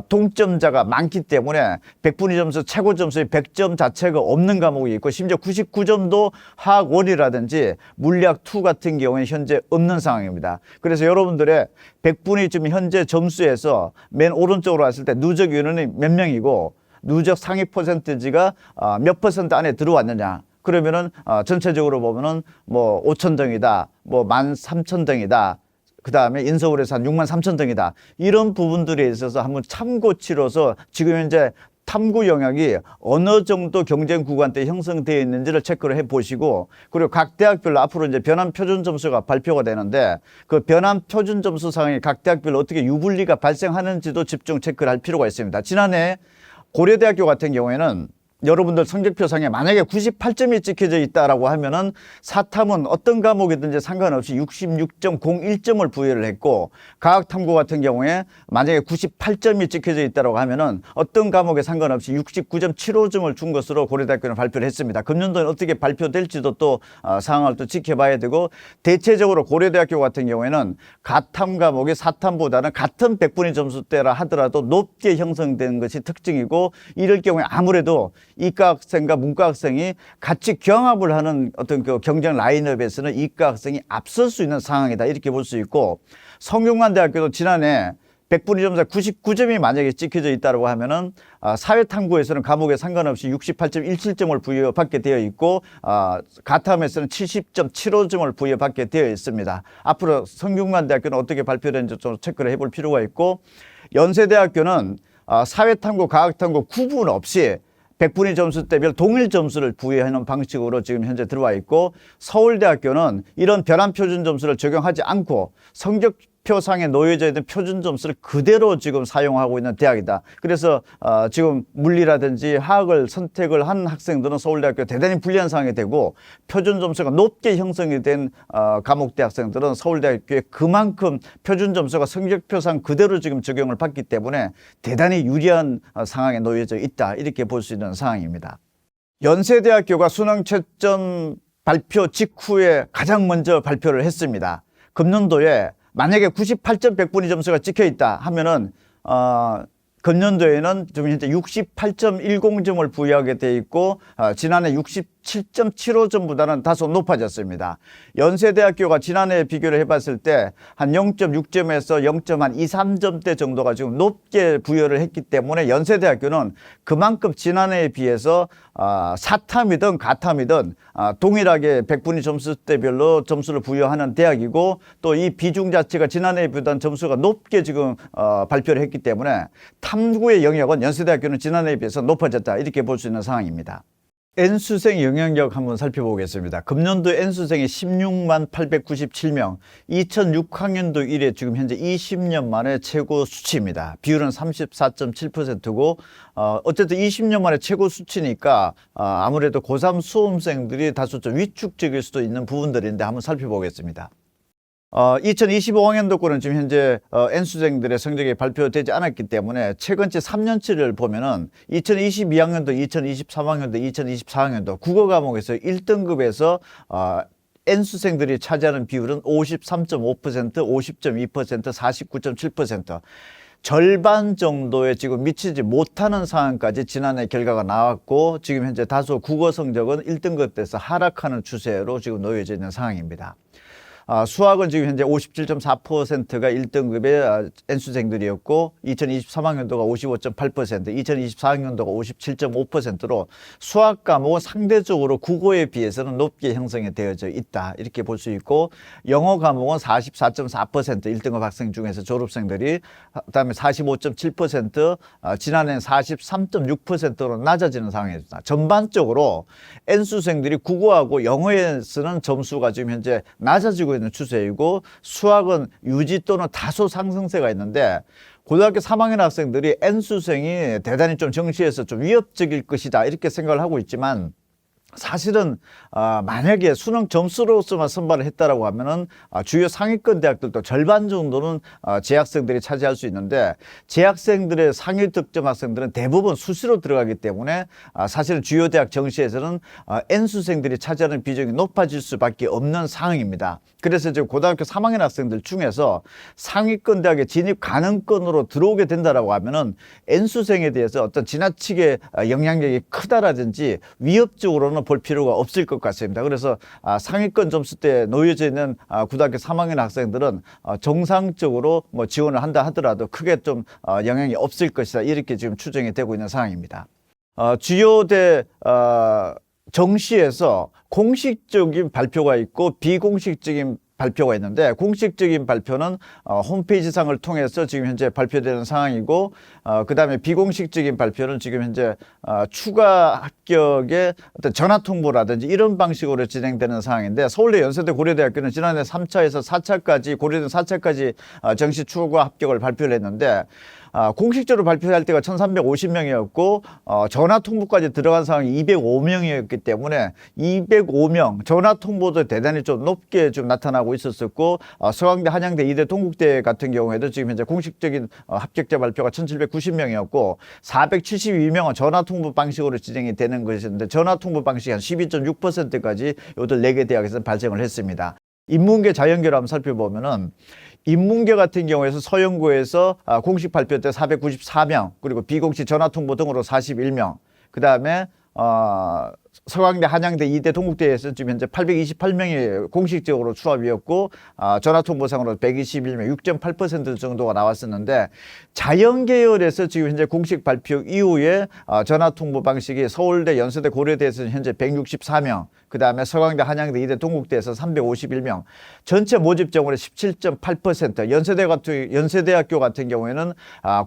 동점자가 많기 때문에 100분위 점수 최고 점수의 100점 자체가 없는 과목이 있고, 심지어 99점도 화학 1이라든지 물리학 2 같은 경우는 현재 없는 상황입니다. 그래서 여러분들의 100분위 지금 현재 점수에서 맨 오른쪽으로 왔을 때 누적 인원이 몇 명이고 누적 상위 퍼센티지가 몇 퍼센트 안에 들어왔느냐, 그러면은 전체적으로 보면은 뭐 5,000등이다, 뭐 13,000등이다, 그 다음에 인서울에서 한 63,000등이다. 이런 부분들에 있어서 한번 참고치로서 지금 현재 탐구 영역이 어느 정도 경쟁 구간대 형성되어 있는지를 체크를 해 보시고, 그리고 각 대학별로 앞으로 이제 변환 표준 점수가 발표가 되는데, 그 변환 표준 점수 상황이 각 대학별로 어떻게 유불리가 발생하는지도 집중 체크를 할 필요가 있습니다. 지난해 고려대학교 같은 경우에는 여러분들 성적표상에 만약에 98점이 찍혀져 있다라고 하면은 사탐은 어떤 과목이든지 상관없이 66.01점을 부여를 했고, 과학탐구 같은 경우에 만약에 98점이 찍혀져 있다라고 하면은 어떤 과목에 상관없이 69.75점을 준 것으로 고려대학교는 발표를 했습니다. 금년도는 어떻게 발표될지도 또 상황을 또 지켜봐야 되고, 대체적으로 고려대학교 같은 경우에는 가탐 과목이 사탐보다는 같은 100분위 점수대라 하더라도 높게 형성되는 것이 특징이고, 이럴 경우에 아무래도 이과 학생과 문과 학생이 같이 경합을 하는 어떤 그 경쟁 라인업에서는 이과 학생이 앞설 수 있는 상황이다, 이렇게 볼 수 있고, 성균관대학교도 지난해 100분위 점수에 99점이 만약에 찍혀져 있다고 하면은 사회탐구에서는 과목에 상관없이 68.17점을 부여받게 되어 있고, 가탐에서는 70.75점을 부여받게 되어 있습니다. 앞으로 성균관대학교는 어떻게 발표되는지 좀 체크를 해볼 필요가 있고, 연세대학교는 사회탐구, 과학탐구 구분 없이 100분위 점수대별 동일 점수를 부여하는 방식으로 지금 현재 들어와 있고, 서울대학교는 이런 변환 표준 점수를 적용하지 않고 성적표상에 놓여져 있는 표준 점수를 그대로 지금 사용하고 있는 대학이다. 그래서 지금 물리라든지 화학을 선택을 한 학생들은 서울대학교 대단히 불리한 상황이 되고, 표준 점수가 높게 형성이 된 과목대 학생들은 서울대학교에 그만큼 표준 점수가 성적표상 그대로 지금 적용을 받기 때문에 대단히 유리한 상황에 놓여져 있다, 이렇게 볼 수 있는 상황입니다. 연세대학교가 수능 채점 발표 직후에 가장 먼저 발표를 했습니다. 금년도에 만약에 98점 100분위 점수가 찍혀 있다 하면은 금년도에는 지금 현재 68.10점을 부여하게 돼 있고, 지난해 67.75점보다는 다소 높아졌습니다. 연세대학교가 지난해 비교를 해봤을 때 한 0.6점에서 0.23점대 정도가 지금 높게 부여를 했기 때문에 연세대학교는 그만큼 지난해에 비해서 사탐이든 가탐이든 동일하게 100분위 점수대별로 점수를 부여하는 대학이고, 또 이 비중 자체가 지난해에 비해서 점수가 높게 지금 발표를 했기 때문에 탐구의 영역은 연세대학교는 지난해에 비해서 높아졌다, 이렇게 볼 수 있는 상황입니다. N수생 영향력 한번 살펴보겠습니다. 금년도 N수생이 16만 897명, 2006학년도 이래 지금 현재 20년 만에 최고 수치입니다. 비율은 34.7%고, 어쨌든 20년 만에 최고 수치니까 아무래도 고3 수험생들이 다소 좀 위축적일 수도 있는 부분들인데 한번 살펴보겠습니다. 2025학년도 거는 지금 현재 N수생들의 성적이 발표되지 않았기 때문에 최근치 3년치를 보면은 2022학년도, 2023학년도, 2024학년도 국어 과목에서 1등급에서 N수생들이 차지하는 비율은 53.5%, 50.2%, 49.7%. 절반 정도에 지금 미치지 못하는 상황까지 지난해 결과가 나왔고, 지금 현재 다소 국어 성적은 1등급에서 하락하는 추세로 지금 놓여져 있는 상황입니다. 수학은 지금 현재 57.4%가 1등급의 N수생들이었고, 2023학년도가 55.8%, 2024학년도가 57.5%로 수학 과목은 상대적으로 국어에 비해서는 높게 형성이 되어져 있다, 이렇게 볼 수 있고, 영어 과목은 44.4% 1등급 학생 중에서 졸업생들이, 그다음에 45.7%, 지난해는 43.6%로 낮아지는 상황입니다. 전반적으로 N수생들이 국어하고 영어에서는 점수가 지금 현재 낮아지고 있는 추세이고, 수학은 유지 또는 다소 상승세가 있는데, 고등학교 3학년 학생들이 N수생이 대단히 좀 정시에서 좀 위협적일 것이다, 이렇게 생각을 하고 있지만, 사실은 만약에 수능 점수로서만 선발을 했다라고 하면은 주요 상위권 대학들도 절반 정도는 재학생들이 차지할 수 있는데, 재학생들의 상위 득점 학생들은 대부분 수시로 들어가기 때문에 사실은 주요 대학 정시에서는 N수생들이 차지하는 비중이 높아질 수밖에 없는 상황입니다. 그래서 이제 고등학교 3학년 학생들 중에서 상위권 대학의 진입 가능권으로 들어오게 된다라고 하면은 N수생에 대해서 어떤 지나치게 영향력이 크다라든지 위협적으로는 볼 필요가 없을 것 같습니다. 그래서 상위권 점수대에 놓여져 있는 고등학교 3학년 학생들은 정상적으로 뭐 지원을 한다 하더라도 크게 좀 영향이 없을 것이다, 이렇게 지금 추정이 되고 있는 상황입니다. 주요대 정시에서 공식적인 발표가 있고 비공식적인 발표가 있는데, 공식적인 발표는 홈페이지상을 통해서 지금 현재 발표되는 상황이고, 그 다음에 비공식적인 발표는 지금 현재 추가 합격의 어떤 전화 통보라든지 이런 방식으로 진행되는 상황인데, 서울대, 연세대, 고려대학교는 지난해 3차에서 4차까지, 고려대 4차까지 정시 추가 합격을 발표를 했는데, 공식적으로 발표할 때가 1,350명이었고 전화 통보까지 들어간 상황이 205명이었기 때문에 205명 전화 통보도 대단히 좀 높게 좀 나타나고 있었었고 서강대, 한양대, 이대, 동국대 같은 경우에도 지금 현재 공식적인 합격자 발표가 1,790명이었고 472명은 전화 통보 방식으로 진행이 되는 것인데 전화 통보 방식이 한 12.6%까지 요들 4개 대학에서 발생을 했습니다. 인문계, 자연계로 한번 살펴보면은 인문계 같은 경우에서 서영고에서 공식 발표 때 494명, 그리고 비공식 전화 통보 등으로 41명, 그 다음에 서강대, 한양대, 이대, 동국대에서 지금 현재 828명이 공식적으로 추합이었고 전화통보상으로 121명, 6.8% 정도가 나왔었는데 자연계열에서 지금 현재 공식 발표 이후에 전화통보 방식이 서울대, 연세대, 고려대에서는 현재 164명, 그 다음에 서강대, 한양대, 이대, 동국대에서 351명, 전체 모집 정원의 17.8%, 연세대학교 같은 경우에는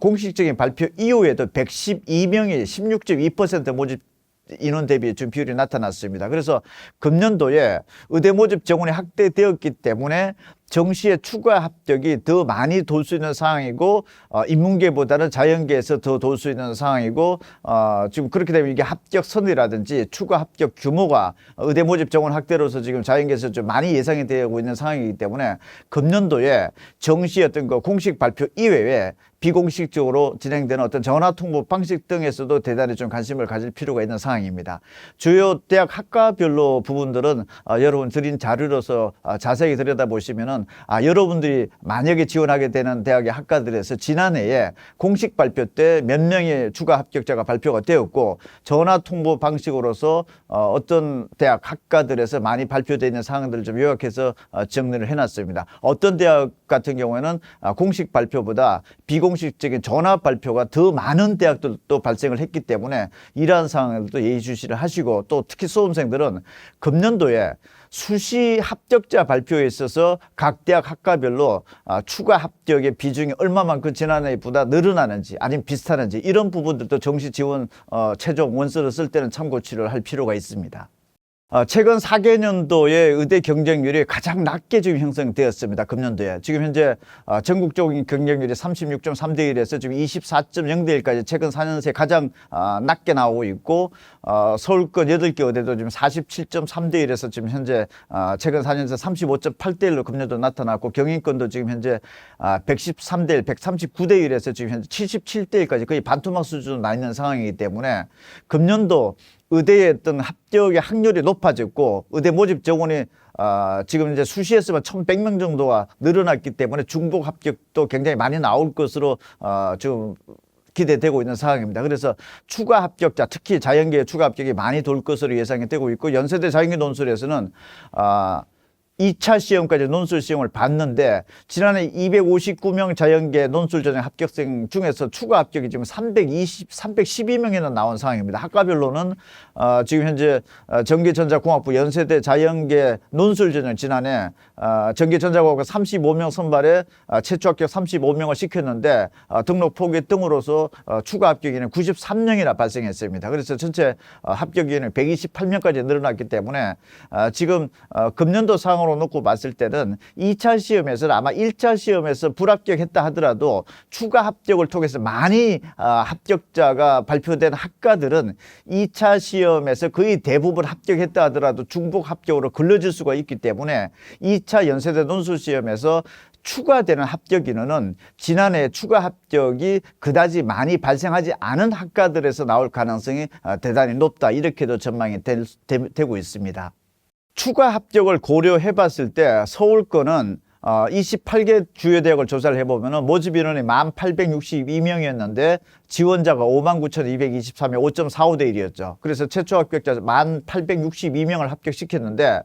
공식적인 발표 이후에도 112명이 16.2% 모집 인원 대비 좀 비율이 나타났습니다. 그래서 금년도에 의대 모집 정원이 확대되었기 때문에 정시의 추가 합격이 더 많이 돌 수 있는 상황이고 인문계보다는 자연계에서 더 돌 수 있는 상황이고 지금 그렇게 되면 이게 합격선이라든지 추가 합격 규모가 의대 모집 정원 확대로서 지금 자연계에서 좀 많이 예상이 되고 있는 상황이기 때문에 금년도에 정시 어떤 거 공식 발표 이외에 비공식적으로 진행되는 어떤 전화 통보 방식 등에서도 대단히 좀 관심을 가질 필요가 있는 상황입니다. 주요 대학 학과별로 부분들은 여러분 드린 자료로서 자세히 들여다보시면은 여러분들이 만약에 지원하게 되는 대학의 학과들에서 지난해에 공식 발표 때 몇 명의 추가 합격자가 발표가 되었고 전화 통보 방식으로서 어떤 대학 학과들에서 많이 발표되어 있는 사항들을 좀 요약해서 정리를 해놨습니다. 어떤 대학 같은 경우에는 공식 발표보다 비공식적인 전화 발표가 더 많은 대학들도 발생을 했기 때문에 이러한 상황에도 예의주시를 하시고 또 특히 수험생들은 금년도에 수시 합격자 발표에 있어서 각 대학 학과별로 추가 합격의 비중이 얼마만큼 지난해보다 늘어나는지 아니면 비슷하는지 이런 부분들도 정시 지원 최종 원서를 쓸 때는 참고치를 할 필요가 있습니다. 최근 4개년도의 의대 경쟁률이 가장 낮게 지금 형성되었습니다. 금년도에. 지금 현재 전국적인 경쟁률이 36.3대 1에서 지금 24.0대 1까지 최근 4년 새 가장 낮게 나오고 있고 서울권 8개 의대도 지금 47.3대 1에서 지금 현재 최근 4년 새 35.8대 1로 금년도 나타났고 경인권도 지금 현재 113대 1, 139대 1에서 지금 현재 77대 1까지 거의 반토막 수준으로 나 있는 상황이기 때문에 금년도 의대의 어떤 합격의 확률이 높아졌고 의대 모집 정원이 지금 이제 수시에서만 1,100명 정도가 늘어났기 때문에 중복 합격도 굉장히 많이 나올 것으로 지금 기대되고 있는 상황입니다. 그래서 추가 합격자, 특히 자연계의 추가 합격이 많이 돌 것으로 예상이 되고 있고 연세대 자연계 논술에서는 2차 시험까지 논술 시험을 봤는데 지난해 259명 자연계 논술 전형 합격생 중에서 추가 합격이 지금 312명이나 나온 상황입니다. 학과별로는 지금 현재 전기전자공학부 연세대 자연계 논술 전형 지난해 전기전자공학부 35명 선발에 최초 합격 35명을 시켰는데 등록 포기 등으로서 추가 합격인은 93명이나 발생했습니다. 그래서 전체 합격인은 128명까지 늘어났기 때문에 지금 금년도 상황으로 놓고 봤을 때는 2차 시험에서는 아마 1차 시험에서 불합격했다 하더라도 추가 합격을 통해서 많이 합격자가 발표된 학과들은 2차 시험에서 거의 대부분 합격했다 하더라도 중복 합격으로 걸러질 수가 있기 때문에 2차 연세대 논술 시험에서 추가되는 합격 인원은 지난해 추가 합격이 그다지 많이 발생하지 않은 학과들에서 나올 가능성이 대단히 높다 이렇게도 전망이 되고 있습니다. 추가 합격을 고려해 봤을 때 서울권은 28개 주요 대학을 조사를 해보면 모집 인원이 1,862명이었는데 지원자가 59,223명, 5.45대 1이었죠. 그래서 최초 합격자 1,862명을 합격시켰는데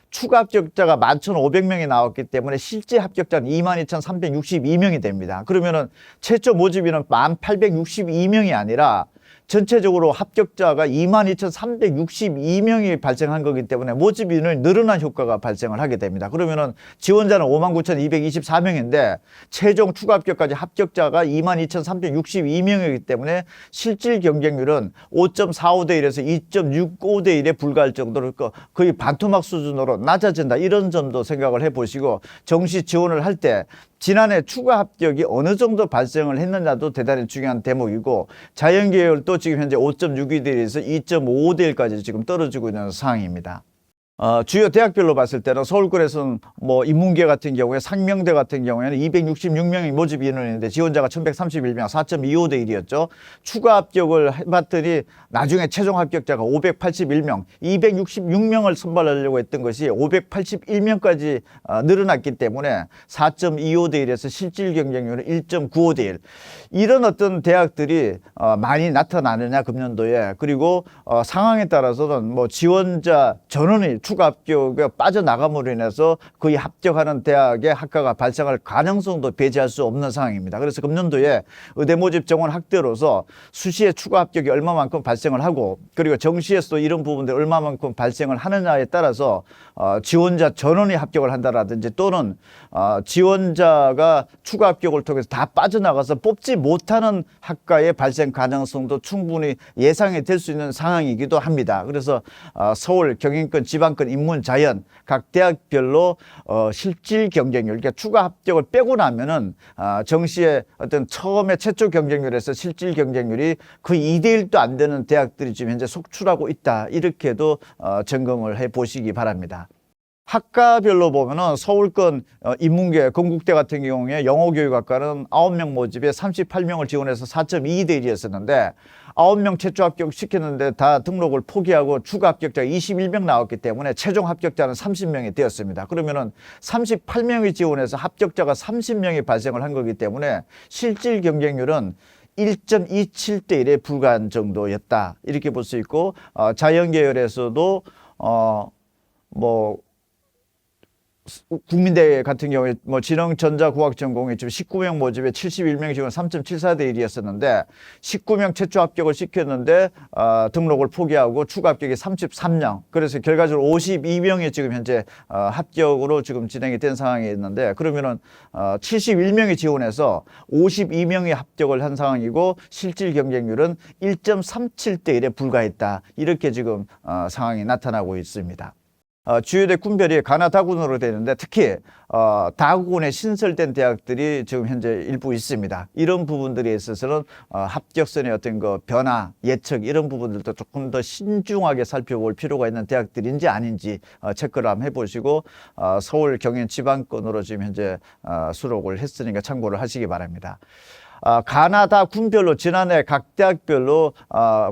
추가 합격자가 11,500명이 나왔기 때문에 실제 합격자는 22,362명이 됩니다. 그러면은 최초 모집 인원 1,862명이 아니라 전체적으로 합격자가 22,362명이 발생한 거기 때문에 모집 인원이 늘어난 효과가 발생을 하게 됩니다. 그러면은 지원자는 59,224명인데 최종 추가 합격까지 합격자가 22,362명이기 때문에 실질 경쟁률은 5.45대 1에서 2.65대 1에 불과할 정도로 거의 반토막 수준으로 낮아진다. 이런 점도 생각을 해보시고 정시 지원을 할 때 지난해 추가 합격이 어느 정도 발생을 했느냐도 대단히 중요한 대목이고 자연계열도 지금 현재 5.62대 1에서 2.55대 1까지 지금 떨어지고 있는 상황입니다. 주요 대학별로 봤을 때는 서울권에서는 뭐 인문계 같은 경우에 상명대 같은 경우에는 266명이 모집 인원인데 지원자가 1131명 4.25대 1이었죠. 추가 합격을 해봤더니 나중에 최종 합격자가 581명 266명을 선발하려고 했던 것이 581명까지 늘어났기 때문에 4.25대 1에서 실질 경쟁률은 1.95대 1 이런 어떤 대학들이 많이 나타나느냐 금년도에 그리고 상황에 따라서는 뭐 지원자 전원이 추가 합격에 빠져나감으로 인해서 거의 합격하는 대학의 학과가 발생할 가능성도 배제할 수 없는 상황입니다. 그래서 금년도에 의대 모집 정원 확대로서 수시에 추가 합격이 얼마만큼 발생을 하고 그리고 정시에서도 이런 부분들이 얼마만큼 발생을 하느냐에 따라서 지원자 전원이 합격을 한다라든지 또는 지원자가 추가 합격을 통해서 다 빠져나가서 뽑지 못하는 학과의 발생 가능성도 충분히 예상이 될 수 있는 상황이기도 합니다. 그래서 서울, 경인권, 지방권, 인문, 자연 각 대학별로 실질 경쟁률, 그러니까 추가 합격을 빼고 나면은 정시의 어떤 처음에 최초 경쟁률에서 실질 경쟁률이 거의 2대 1도 안 되는 대학들이 지금 현재 속출하고 있다. 이렇게도 점검을 해 보시기 바랍니다. 학과별로 보면은 서울권 인문계 건국대 같은 경우에 영어교육학과는 9명 모집에 38명을 지원해서 4.22대 1이었었는데 9명 최초 합격 시켰는데 다 등록을 포기하고 추가 합격자가 21명 나왔기 때문에 최종 합격자는 30명이 되었습니다. 그러면은 38명이 지원해서 합격자가 30명이 발생을 한 거기 때문에 실질 경쟁률은 1.27대 1에 불과한 정도였다. 이렇게 볼 수 있고 자연계열에서도 국민대 같은 경우에 뭐 지능전자공학전공이 지금 19명 모집에 71명 지원 3.74대 1이었었는데 19명 최초 합격을 시켰는데 등록을 포기하고 추가 합격이 33명. 그래서 결과적으로 52명이 지금 현재 합격으로 지금 진행이 된 상황이 있는데 그러면은 71명이 지원해서 52명이 합격을 한 상황이고 실질 경쟁률은 1.37대 1에 불과했다. 이렇게 지금 상황이 나타나고 있습니다. 주요대 군별이 가나 다군으로 되는데 특히 다군에 신설된 대학들이 지금 현재 일부 있습니다. 이런 부분들에 있어서는 합격선의 어떤 그 변화, 예측 이런 부분들도 조금 더 신중하게 살펴볼 필요가 있는 대학들인지 아닌지 체크를 한번 해보시고 서울, 경인, 지방권으로 지금 현재 수록을 했으니까 참고를 하시기 바랍니다. 가나다 군별로 지난해 각 대학별로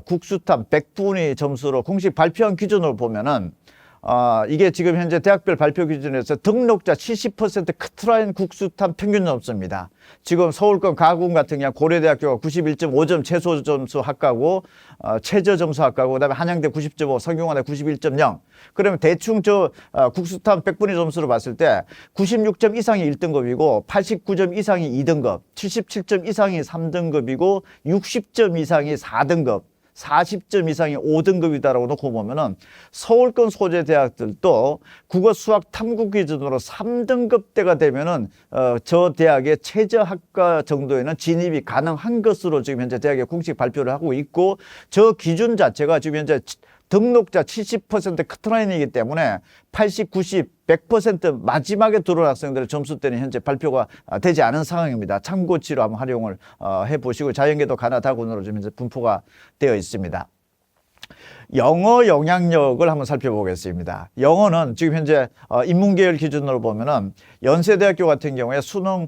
국수탐 100분위 점수로 공식 발표한 기준으로 보면은 이게 지금 현재 대학별 발표 기준에서 등록자 70% 커트라인 국수탐 평균 점수입니다. 지금 서울권 가군 같은 경우 고려대학교가 91.5점 최소 점수 학과고 최저 점수 학과고 그다음에 한양대 90.5, 성균관대 91.0. 그러면 대충 국수탐 100분위 점수로 봤을 때 96점 이상이 1등급이고 89점 이상이 2등급, 77점 이상이 3등급이고 60점 이상이 4등급. 40점 이상이 5등급이다라고 놓고 보면은 서울권 소재 대학들도 국어 수학 탐구 기준으로 3등급대가 되면은 저 대학의 최저학과 정도에는 진입이 가능한 것으로 지금 현재 대학에 공식 발표를 하고 있고 저 기준 자체가 지금 현재 등록자 70% 커트라인이기 때문에 80, 90, 100% 마지막에 들어온 학생들의 점수 때는 현재 발표가 되지 않은 상황입니다. 참고치로 한번 활용을 해보시고 자연계도 가나 다군으로 지금 현재 분포가 되어 있습니다. 영어 영향력을 한번 살펴보겠습니다. 영어는 지금 현재 인문계열 기준으로 보면은 연세대학교 같은 경우에 수능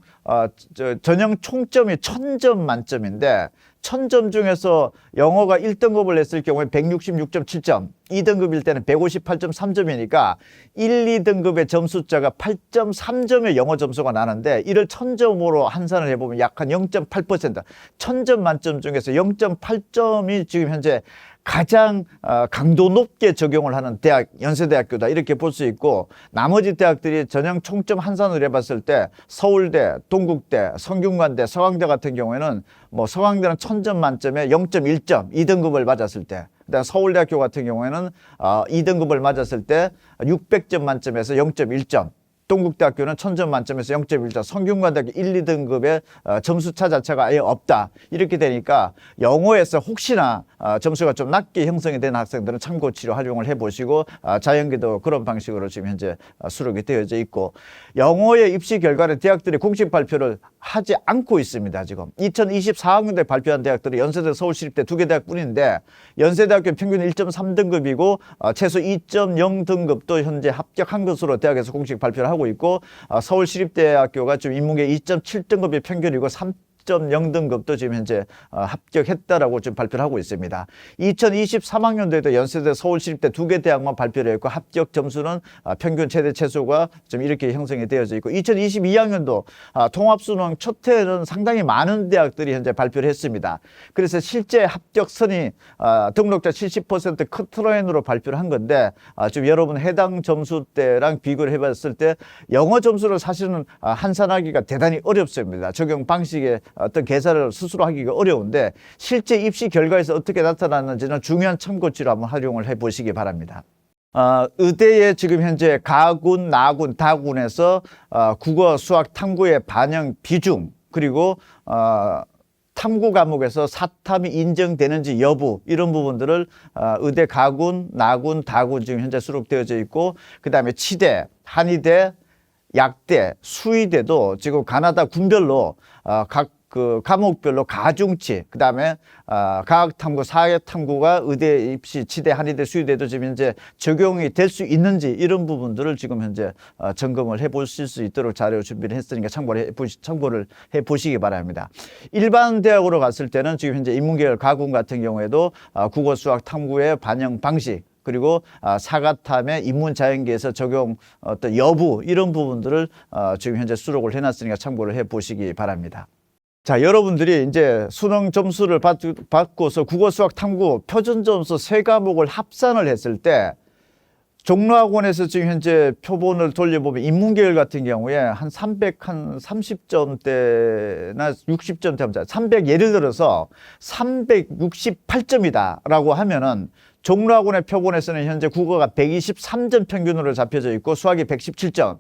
전형 총점이 1000점 만점인데 1000점 중에서 영어가 1등급을 냈을 경우에 166.7점, 2등급일 때는 158.3점이니까 1, 2등급의 점수자가 8.3점의 영어 점수가 나는데 이를 1000점으로 환산을 해보면 약 한 0.8%, 1000점 만점 중에서 0.8점이 지금 현재 가장 강도 높게 적용을 하는 대학, 연세대학교다 이렇게 볼 수 있고 나머지 대학들이 전형 총점 환산을 해봤을 때 서울대, 동국대, 성균관대, 서강대 같은 경우에는 뭐 서강대는 1000점 만점에 0.1점, 2등급을 맞았을 때 그다음 서울대학교 같은 경우에는 2등급을 맞았을 때 600점 만점에서 0.1점 동국대학교는 1000점 만점에서 0.1점, 성균관대학교 1, 2등급의 점수차 자체가 아예 없다. 이렇게 되니까 영어에서 혹시나 점수가 좀 낮게 형성이 된 학생들은 참고치료 활용을 해보시고 자연계도 그런 방식으로 지금 현재 수록이 되어져 있고, 영어의 입시 결과를 대학들이 공식 발표를 하지 않고 있습니다. 지금 2024학년도에 발표한 대학들이 연세대, 서울시립대 2개 대학뿐인데, 연세대학교 평균 1.3등급이고 최소 2.0등급도 현재 합격한 것으로 대학에서 공식 발표를 하고 있고, 서울시립대학교가 좀 인문계 2.7등급이 평균이고 3.0등급도 지금 현재 합격했다라고 지금 발표를 하고 있습니다. 2023학년도에도 연세대, 서울시립대 2개 대학만 발표를 했고, 합격 점수는 평균 최대 최소가 좀 이렇게 형성이 되어져 있고, 2022학년도 통합수능 첫 해에는 상당히 많은 대학들이 현재 발표를 했습니다. 그래서 실제 합격선이 등록자 70% 커트라인으로 발표를 한 건데, 지금 여러분 해당 점수대랑 비교를 해봤을 때 영어 점수를 사실은 환산하기가 대단히 어렵습니다. 적용 방식에 어떤 계산을 스스로 하기가 어려운데, 실제 입시 결과에서 어떻게 나타났는지는 중요한 참고치로 한번 활용을 해보시기 바랍니다. 의대에 지금 현재 가군, 나군, 다군에서 국어, 수학, 탐구의 반영 비중, 그리고 탐구 과목에서 사탐이 인정되는지 여부, 이런 부분들을 의대 가군, 나군, 다군 지금 현재 수록되어져 있고, 그 다음에 치대, 한의대, 약대, 수의대도 지금 가나다 군별로 각 그 과목별로 가중치, 그 다음에 과학탐구, 사회탐구가 의대 입시, 치대, 한의대, 수의대도 지금 현재 적용이 될 수 있는지, 이런 부분들을 지금 현재 점검을 해보실 수 있도록 자료 준비를 했으니까 참고를 해보시기 바랍니다. 일반 대학으로 갔을 때는 지금 현재 인문계열 가군 같은 경우에도 국어, 수학, 탐구의 반영 방식, 그리고 사과탐의 인문자연계에서 적용 어떤 여부, 이런 부분들을 지금 현재 수록을 해놨으니까 참고를 해보시기 바랍니다. 자, 여러분들이 이제 수능 점수를 받고서 국어, 수학, 탐구 표준 점수 세 과목을 합산을 했을 때, 종로학원에서 지금 현재 표본을 돌려보면 인문계열 같은 경우에 한 330점대나 60점대, 예를 들어서 368점이다라고 하면은, 종로학원의 표본에서는 현재 국어가 123점 평균으로 잡혀져 있고, 수학이 117점,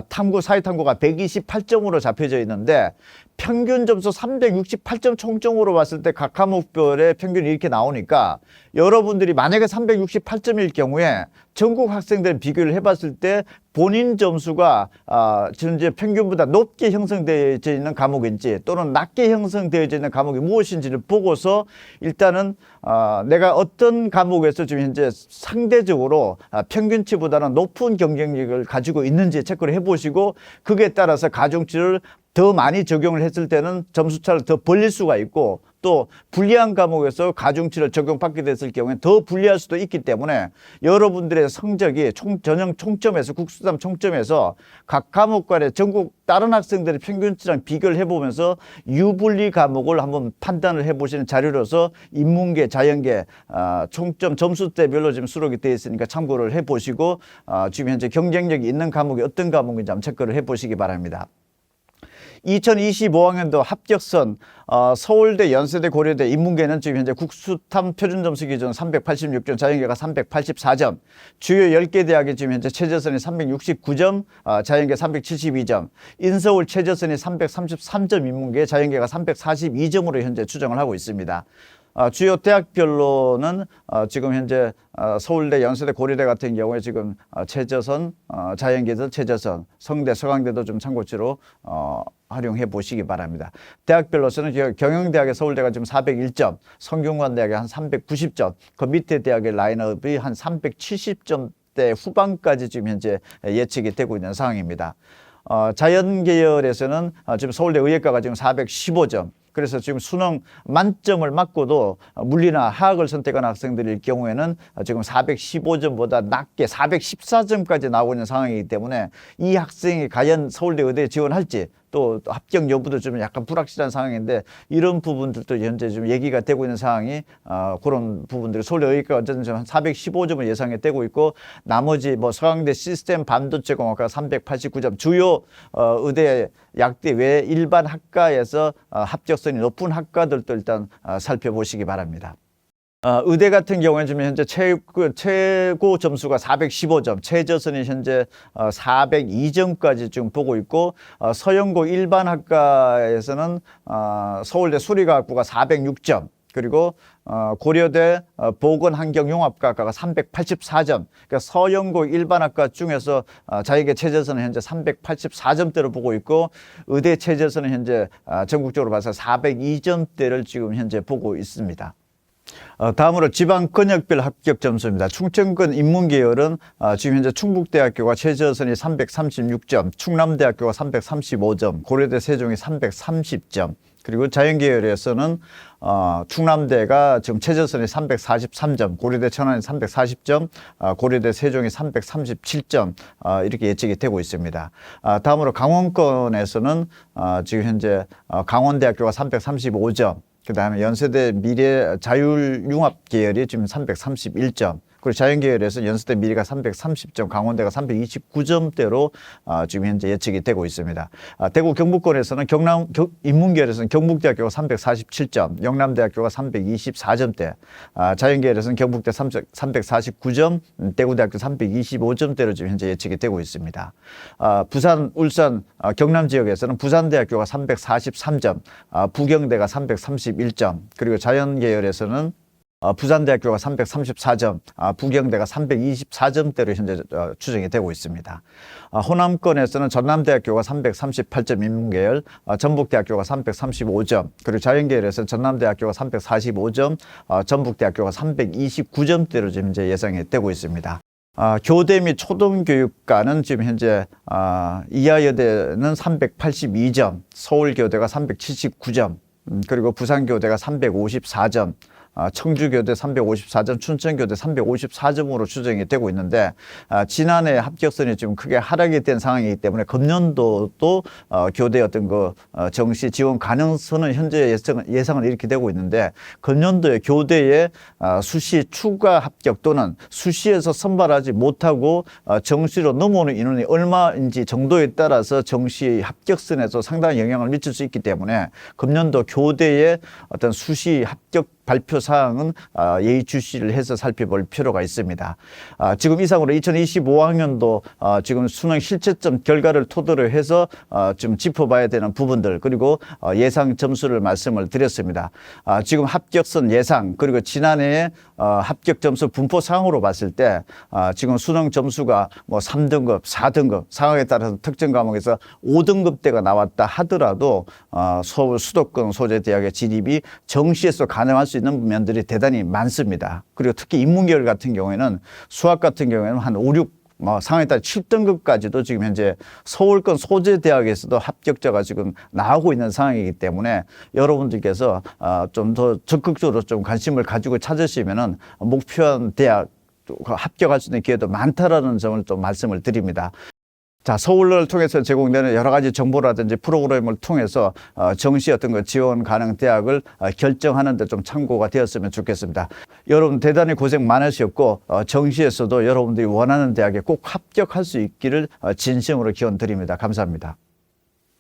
탐구, 사회탐구가 128점으로 잡혀져 있는데, 평균 점수 368점 총점으로 봤을 때 각 과목별의 평균이 이렇게 나오니까, 여러분들이 만약에 368점일 경우에 전국 학생들 비교를 해봤을 때 본인 점수가 현재 평균보다 높게 형성되어 있는 과목인지 또는 낮게 형성되어 있는 과목이 무엇인지를 보고서, 일단은 내가 어떤 과목에서 지금 현재 상대적으로 평균치보다는 높은 경쟁력을 가지고 있는지 체크를 해보시고, 그에 따라서 가중치를 더 많이 적용을 했을 때는 점수차를 더 벌릴 수가 있고, 또 불리한 과목에서 가중치를 적용받게 됐을 경우에 더 불리할 수도 있기 때문에, 여러분들의 성적이 전형 총점에서, 국수담 총점에서 각 과목 간의 전국 다른 학생들의 평균치랑 비교를 해보면서 유불리 과목을 한번 판단을 해보시는 자료로서 인문계, 자연계 총점 점수대별로 지금 수록이 되어 있으니까 참고를 해보시고, 지금 현재 경쟁력이 있는 과목이 어떤 과목인지 한번 체크를 해보시기 바랍니다. 2025학년도 합격선 서울대, 연세대, 고려대 인문계는 지금 현재 국수탐 표준점수 기준 386점, 자연계가 384점, 주요 10개 대학이 지금 현재 최저선이 369점, 자연계 372점, 인서울 최저선이 333점, 인문계, 자연계가 342점으로 현재 추정을 하고 있습니다. 주요 대학별로는 지금 현재 서울대, 연세대, 고려대 같은 경우에 지금 최저선, 자연계도 최저선, 성대, 서강대도 좀 참고치로 활용해 보시기 바랍니다. 대학별로서는 경영대학의 서울대가 지금 401점, 성균관대학이 한 390점, 그 밑에 대학의 라인업이 한 370점대 후반까지 지금 현재 예측이 되고 있는 상황입니다. 자연계열에서는 지금 서울대 의예과가 지금 415점, 그래서 지금 수능 만점을 맞고도 물리나 화학을 선택한 학생들일 경우에는 지금 415점보다 낮게 414점까지 나오고 있는 상황이기 때문에, 이 학생이 과연 서울대 의대에 지원할지, 또 합격 여부도 좀 약간 불확실한 상황인데, 이런 부분들도 현재 좀 얘기가 되고 있는 상황이, 그런 부분들이 서울대 의대가 어쨌든 한 415점을 예상이 되고 있고, 나머지 뭐 서강대 시스템 반도체공학과 389점, 주요 의대, 약대 외 일반 학과에서 합격선이 높은 학과들도 일단 살펴보시기 바랍니다. 의대 같은 경우에는 지금 현재 최고 점수가 415점, 최저선이 현재 402점까지 지금 보고 있고, 서영고 일반학과에서는 서울대 수리과학부가 406점, 그리고 고려대 보건환경융합과가 384점. 그러니까 서영고 일반학과 중에서 자기의 최저선은 현재 384점대로 보고 있고, 의대 최저선은 현재 전국적으로 봐서 402점대를 지금 현재 보고 있습니다. 다음으로 지방권역별 합격 점수입니다. 충청권 인문계열은 지금 현재 충북대학교가 최저선이 336점, 충남대학교가 335점, 고려대 세종이 330점, 그리고 자연계열에서는 충남대가 지금 최저선이 343점, 고려대 천안이 340점, 고려대 세종이 337점 이렇게 예측이 되고 있습니다. 다음으로 강원권에서는 지금 현재 강원대학교가 335점, 그 다음에 연세대 미래 자율융합 계열이 지금 331점, 그리고 자연계열에서 연세대 미래가 330점, 강원대가 329점대로 지금 현재 예측이 되고 있습니다. 대구 경북권에서는 인문계열에서는 경북대학교가 347점, 영남대학교가 324점대, 자연계열에서는 경북대 349점, 대구대학교 325점대로 지금 현재 예측이 되고 있습니다. 부산, 울산, 경남 지역에서는 부산대학교가 343점, 부경대가 331점, 그리고 자연계열에서는 부산대학교가 334점, 부경대가 324점대로 현재 추정이 되고 있습니다. 호남권에서는 전남대학교가 338점 인문계열, 전북대학교가 335점, 그리고 자연계열에서는 전남대학교가 345점, 전북대학교가 329점대로 지금 현재 예상이 되고 있습니다. 교대 및 초등교육과는 지금 현재 이하여대는 382점, 서울교대가 379점, 그리고 부산교대가 354점, 청주교대 354점, 춘천교대 354점으로 추정이 되고 있는데, 지난해 합격선이 좀 크게 하락이 된 상황이기 때문에 금년도도 교대 어떤 정시 지원 가능성은 현재 예상은 이렇게 되고 있는데, 금년도에 교대에 수시 추가 합격 또는 수시에서 선발하지 못하고 정시로 넘어오는 인원이 얼마인지 정도에 따라서 정시 합격선에서 상당히 영향을 미칠 수 있기 때문에 금년도 교대의 어떤 수시 합격 발표 사항은 예의주시를 해서 살펴볼 필요가 있습니다. 지금 이상으로 2025학년도 지금 수능 실채점 결과를 토대로 해서 좀 짚어봐야 되는 부분들, 그리고 예상 점수를 말씀을 드렸습니다. 지금 합격선 예상, 그리고 지난해 합격 점수 분포상으로 봤을 때 지금 수능 점수가 뭐 3등급, 4등급 상황에 따라서 특정 과목에서 5등급대가 나왔다 하더라도 서울 수도권 소재 대학의 진입이 정시에서 가능할 수 있는 면들이 대단히 많습니다. 그리고 특히 인문계열 같은 경우에는 수학 같은 경우에는 한 5, 6 상황에 따라 7등급까지도 지금 현재 서울권 소재 대학에서도 합격자가 지금 나오고 있는 상황이기 때문에 여러분들께서 좀 더 적극적으로 좀 관심을 가지고 찾으시면은 목표한 대학 합격할 수 있는 기회도 많다라는 점을 또 말씀을 드립니다. 자, 서울을 통해서 제공되는 여러 가지 정보라든지 프로그램을 통해서 정시 어떤 지원 가능 대학을 결정하는 데 좀 참고가 되었으면 좋겠습니다. 여러분 대단히 고생 많으셨고 정시에서도 여러분들이 원하는 대학에 꼭 합격할 수 있기를 진심으로 기원 드립니다. 감사합니다.